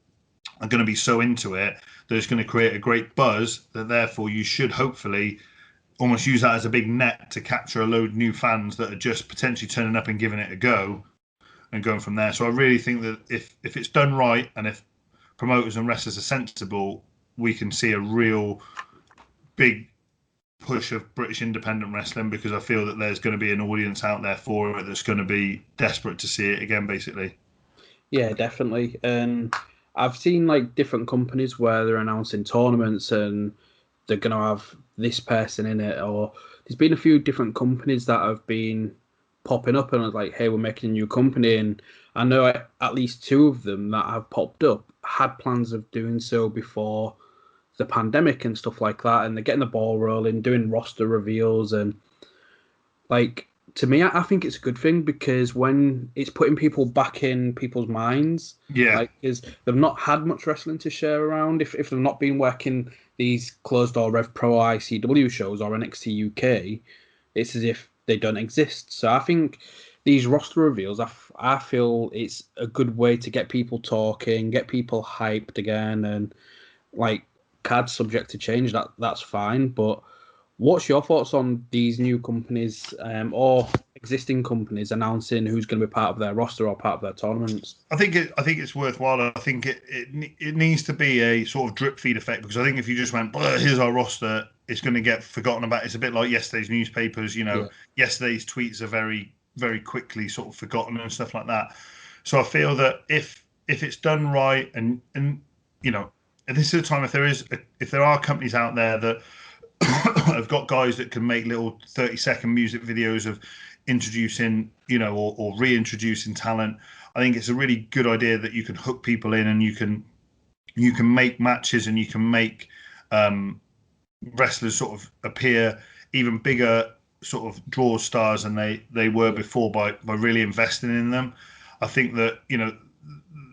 B: are going to be so into it that it's going to create a great buzz, that therefore you should hopefully almost use that as a big net to capture a load of new fans that are just potentially turning up and giving it a go and going from there. So I really think that if it's done right, and if promoters and wrestlers are sensible, we can see a real big push of British independent wrestling, because I feel that there's going to be an audience out there for it that's going to be desperate to see it again, basically.
A: Yeah, definitely. And I've seen like different companies where they're announcing tournaments and they're going to have this person in it, or there's been a few different companies that have been popping up and like, hey, we're making a new company. And I know at least two of them that have popped up had plans of doing so before the pandemic and stuff like that, and they're getting the ball rolling, doing roster reveals, and like, to me, I think it's a good thing, because when it's putting people back in people's minds, like, is they've not had much wrestling to share around. If they've not been working these closed door Rev Pro ICW shows or NXT UK, it's as if they don't exist. So I think these roster reveals, I feel it's a good way to get people talking, get people hyped again, and like, cards subject to change, that's fine, but What's your thoughts on these new companies or existing companies announcing who's going to be part of their roster or part of their tournaments?
B: I think it's worthwhile. I think it needs to be a sort of drip feed effect, because I think if you just went, here's our roster, it's going to get forgotten about. It's a bit like yesterday's newspapers. Yesterday's tweets are very, very quickly sort of forgotten and stuff like that. So I feel that if it's done right, and and this is the time, if there are companies out there that have got guys that can make little 30-second music videos of introducing, or reintroducing talent. I think it's a really good idea that you can hook people in, and you can make matches, and you can make wrestlers sort of appear even bigger sort of draw stars than they were before by really investing in them. I think that,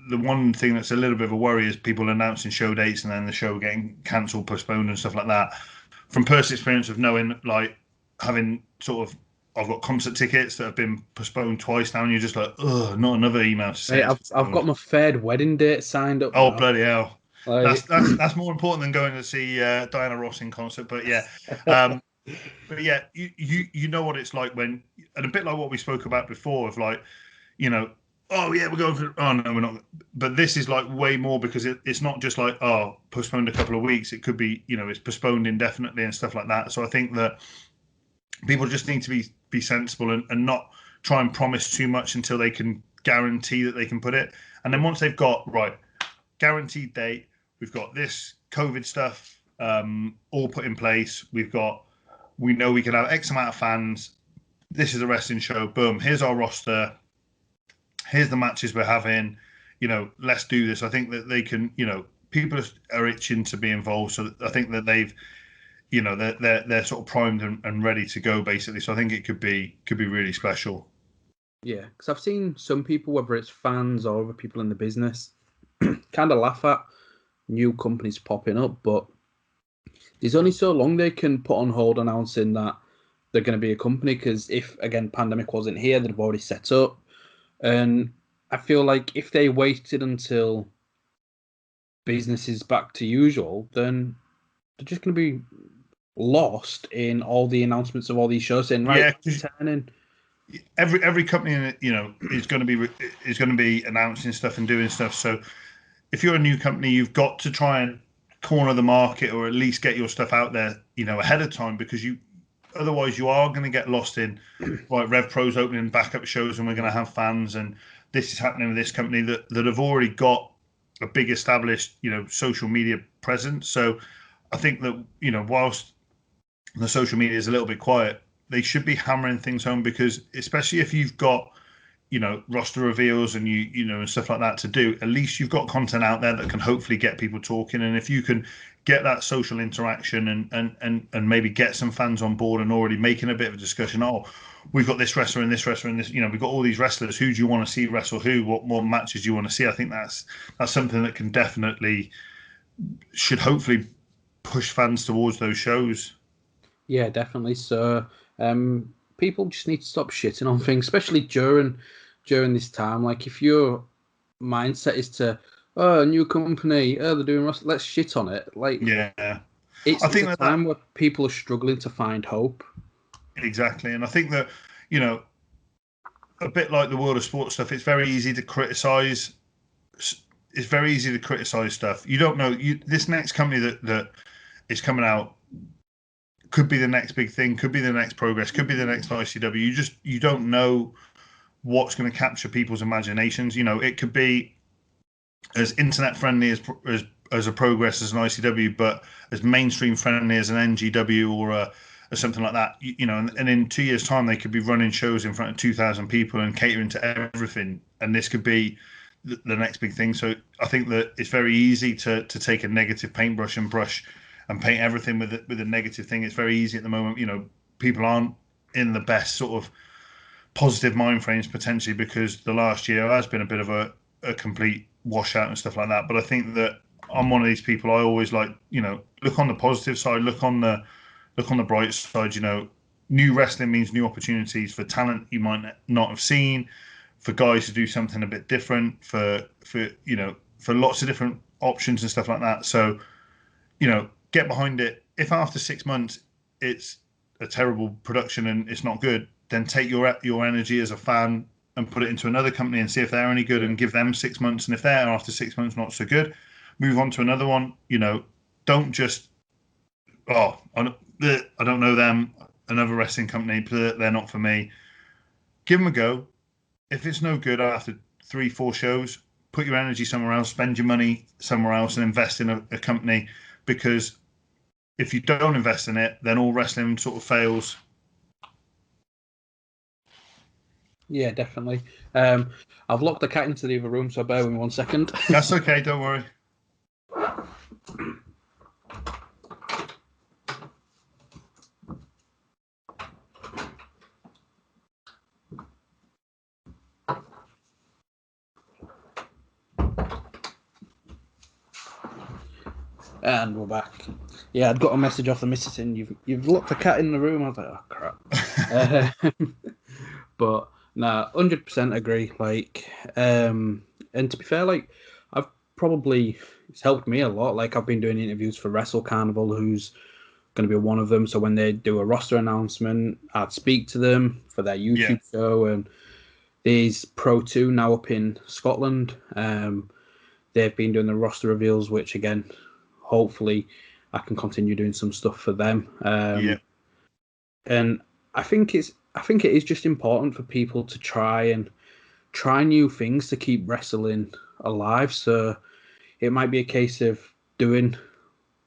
B: the one thing that's a little bit of a worry is people announcing show dates and then the show getting cancelled, postponed and stuff like that. From personal experience of knowing, like, having sort of, I've got concert tickets that have been postponed twice now, and you're just like, ugh, not another email to say.
A: Hey, I've got my third wedding date signed up.
B: Oh,
A: now.
B: bloody hell.
A: Like,
B: That's more important than going to see Diana Ross in concert. But yeah, but yeah, you know what it's like when, and a bit like what we spoke about before, of like, oh yeah, we're going for, oh no, we're not. But this is like way more, because it's not just like, oh, postponed a couple of weeks. It could be, it's postponed indefinitely and stuff like that. So I think that people just need to be sensible, and not try and promise too much until they can guarantee that they can put it. And then once they've got, right, guaranteed date, we've got this COVID stuff all put in place, we know we can have X amount of fans, this is a wrestling show, boom, here's our roster, here's the matches we're having, let's do this. I think that they can, people are itching to be involved, so I think that they've, they're sort of primed and ready to go, basically. So I think it could be really special.
A: yeah, because I've seen some people, whether it's fans or other people in the business, kind of laugh at new companies popping up, but there's only so long they can put on hold announcing that they're going to be a company, because if, again, pandemic wasn't here, they'd have already set up. And I feel like if they waited until business is back to usual, then they're just going to be lost in all the announcements of all these shows saying, right, turning.
B: Every company, is going to be announcing stuff and doing stuff. So if you're a new company, you've got to try and corner the market, or at least get your stuff out there, ahead of time, because otherwise you are going to get lost in, right, Rev Pro's opening backup shows and we're going to have fans, and this is happening with this company that have already got a big established, social media presence. So I think that, whilst the social media is a little bit quiet, they should be hammering things home, because especially if you've got, roster reveals and and stuff like that to do, at least you've got content out there that can hopefully get people talking. And if you can get that social interaction and maybe get some fans on board and already making a bit of a discussion, oh, we've got this wrestler and this wrestler and this, we've got all these wrestlers, who do you want to see wrestle who, what matches do you want to see? I think that's something that can definitely, should hopefully push fans towards those shows.
A: Yeah, definitely. So people just need to stop shitting on things, especially during this time. Like, if your mindset is to, oh, a new company, oh, they're doing, let's shit on it. Like,
B: yeah,
A: it's a time where people are struggling to find hope.
B: Exactly, and I think that, a bit like the world of sports stuff, it's very easy to criticize. It's very easy to criticize stuff. You don't know, this next company that is coming out could be the next big thing, could be the next Progress, could be the next ICW. You don't know what's going to capture people's imaginations. It could be as internet friendly as a Progress, as an ICW, but as mainstream friendly as an NGW or something like that. And in 2 years' time, they could be running shows in front of 2,000 people and catering to everything. And this could be the next big thing. So I think that it's very easy to take a negative paintbrush and paint everything with a negative thing. It's very easy at the moment. People aren't in the best sort of positive mind frames, potentially, because the last year has been a bit of a complete washout and stuff like that. But I think that I'm one of these people. I always like, look on the positive side, look on the bright side. New wrestling means new opportunities for talent you might not have seen, for guys to do something a bit different, for lots of different options and stuff like that. So, get behind it. If after 6 months it's a terrible production and it's not good, then take your energy as a fan and put it into another company and see if they're any good and give them 6 months. And if they're after 6 months not so good, move on to another one. Don't just, I don't know them, another wrestling company, they're not for me. Give them a go. If it's no good after 3-4 shows, put your energy somewhere else, spend your money somewhere else and invest in a company, because if you don't invest in it, then all wrestling sort of fails.
A: Yeah, definitely. I've locked the cat into the other room, so bear with me 1 second.
B: That's okay, don't worry.
A: And we're back. Yeah, I'd got a message off the missus saying you've locked the cat in the room. I was like, oh crap. But nah, 100% agree. Like, and to be fair, like it's helped me a lot. Like, I've been doing interviews for Wrestle Carnival, who's going to be one of them. So when they do a roster announcement, I'd speak to them for their YouTube show. And there's Pro 2 now up in Scotland. They've been doing the roster reveals, which again, hopefully I can continue doing some stuff for them. And I think it is just important for people to try new things to keep wrestling alive. So it might be a case of doing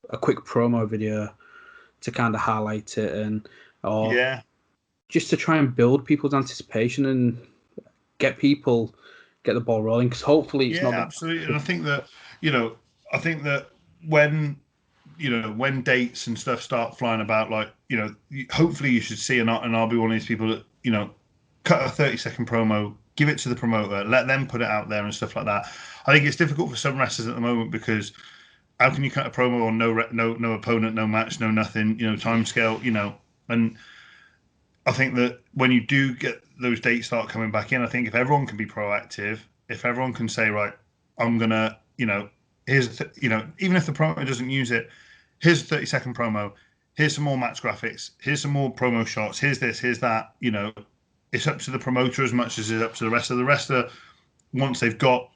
A: a quick promo video to kind of highlight it, or just to try and build people's anticipation and get the ball rolling. Because hopefully it's not
B: absolutely. And I think that when dates and stuff start flying about, like, hopefully you should see, and I'll be one of these people that, cut a 30-second promo, give it to the promoter, let them put it out there and stuff like that. I think it's difficult for some wrestlers at the moment, because how can you cut a promo on no opponent, no match, no nothing, time scale, and I think that when you do get those dates start coming back in, I think if everyone can be proactive, if everyone can say, right, I'm gonna, here's, even if the promo doesn't use it, here's a 30-second promo, here's some more match graphics, here's some more promo shots, here's this, here's that, it's up to the promoter as much as it's up to the rest of the wrestler. Once they've got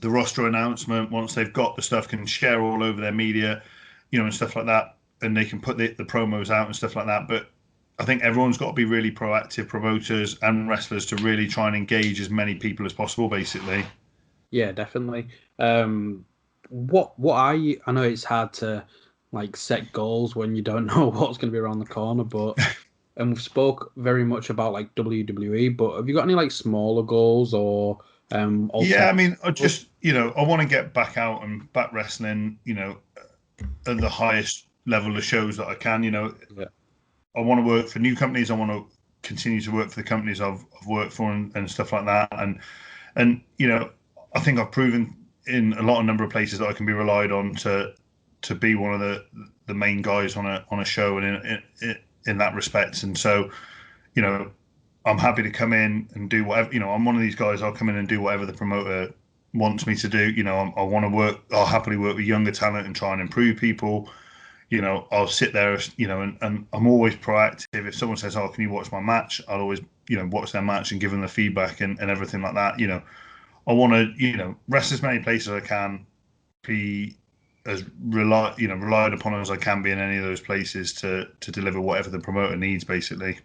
B: the roster announcement, once they've got the stuff, can share all over their media, and stuff like that, and they can put the promos out and stuff like that. But I think everyone's got to be really proactive, promoters and wrestlers, to really try and engage as many people as possible, basically.
A: Yeah, definitely. What I know it's hard to like set goals when you don't know what's going to be around the corner, but and we've spoke very much about like WWE, but have you got any like smaller goals or
B: I mean, I just I want to get back out and back wrestling, at the highest level of shows that I can. I want to work for new companies. I want to continue to work for the companies I've worked for and stuff like that. And I think I've proven in a number of places that I can be relied on to be one of the main guys on a show, and in that respect. And so, I'm happy to come in and do whatever. I'm one of these guys. I'll come in and do whatever the promoter wants me to do. I want to work. I'll happily work with younger talent and try and improve people. I'll sit there, and I'm always proactive. If someone says, "Oh, can you watch my match?" I'll always, watch their match and give them the feedback and everything like that. I want to, rest as many places as I can, be as relied upon as I can be in any of those places to deliver whatever the promoter needs, basically.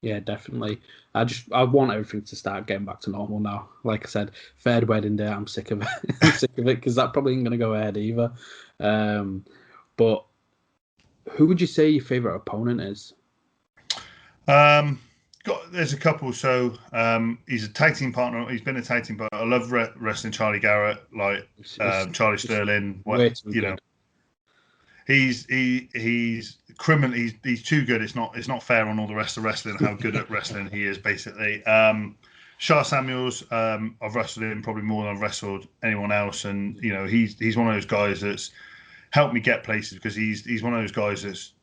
A: Yeah, definitely. I want everything to start getting back to normal now. Like I said, third wedding day, I'm sick of it. I'm sick of it, because that probably ain't going to go ahead either. But who would you say your favorite opponent is?
B: There's a couple. So he's a tag team partner. He's been a tag team partner. I love wrestling Charlie Garrett, like Charlie Sterling.
A: Good.
B: He's criminal. He's too good. It's not fair on all the rest of wrestling how good at wrestling he is, basically. Shah Samuels, I've wrestled him probably more than I've wrestled anyone else, and he's one of those guys that's helped me get places, because he's one of those guys that's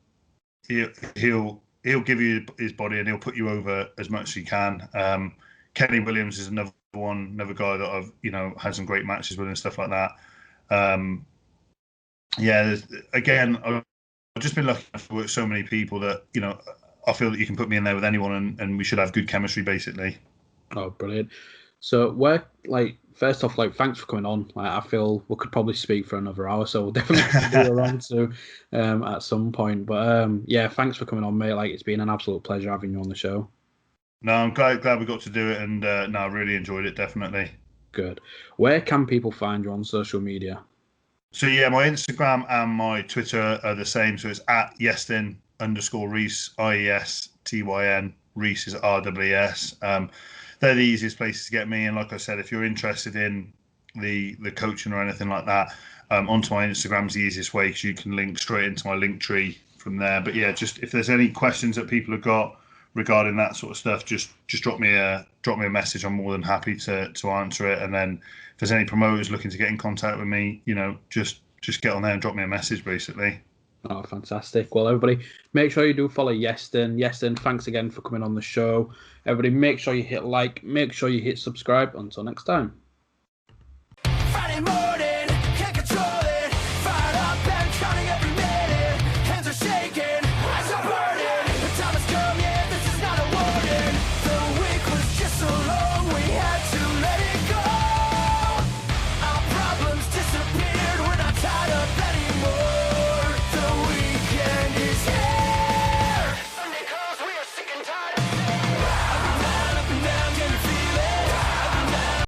B: he'll give you his body and he'll put you over as much as he can. Kenny Williams is another guy that I've had some great matches with and stuff like that. Again, just been lucky enough to work with so many people that, you know, I feel that you can put me in there with anyone and we should have good chemistry, basically.
A: Oh, brilliant. So where, like, first off, like, thanks for coming on. Like, I feel we could probably speak for another hour, so we'll definitely have to do a round two at some point. But yeah, thanks for coming on, mate. Like, it's been an absolute pleasure having you on the show.
B: No, I'm glad we got to do it, and no, I really enjoyed it, definitely.
A: Good. Where can people find you on social media?
B: So yeah, my Instagram and my Twitter are the same. So it's at Iestyn_Rees, Iestyn. Rees is RWS. They're the easiest places to get me. And like I said, if you're interested in the coaching or anything like that, onto my Instagram's the easiest way because you can link straight into my link tree from there. But yeah, just if there's any questions that people have got regarding that sort of stuff, just drop me a message. I'm more than happy to answer it. And then if there's any promoters looking to get in contact with me, you know, just get on there and drop me a message, basically.
A: Oh, fantastic. Well, everybody, make sure you do follow Iestyn. Iestyn, thanks again for coming on the show. Everybody, make sure you hit like, make sure you hit subscribe. Until next time.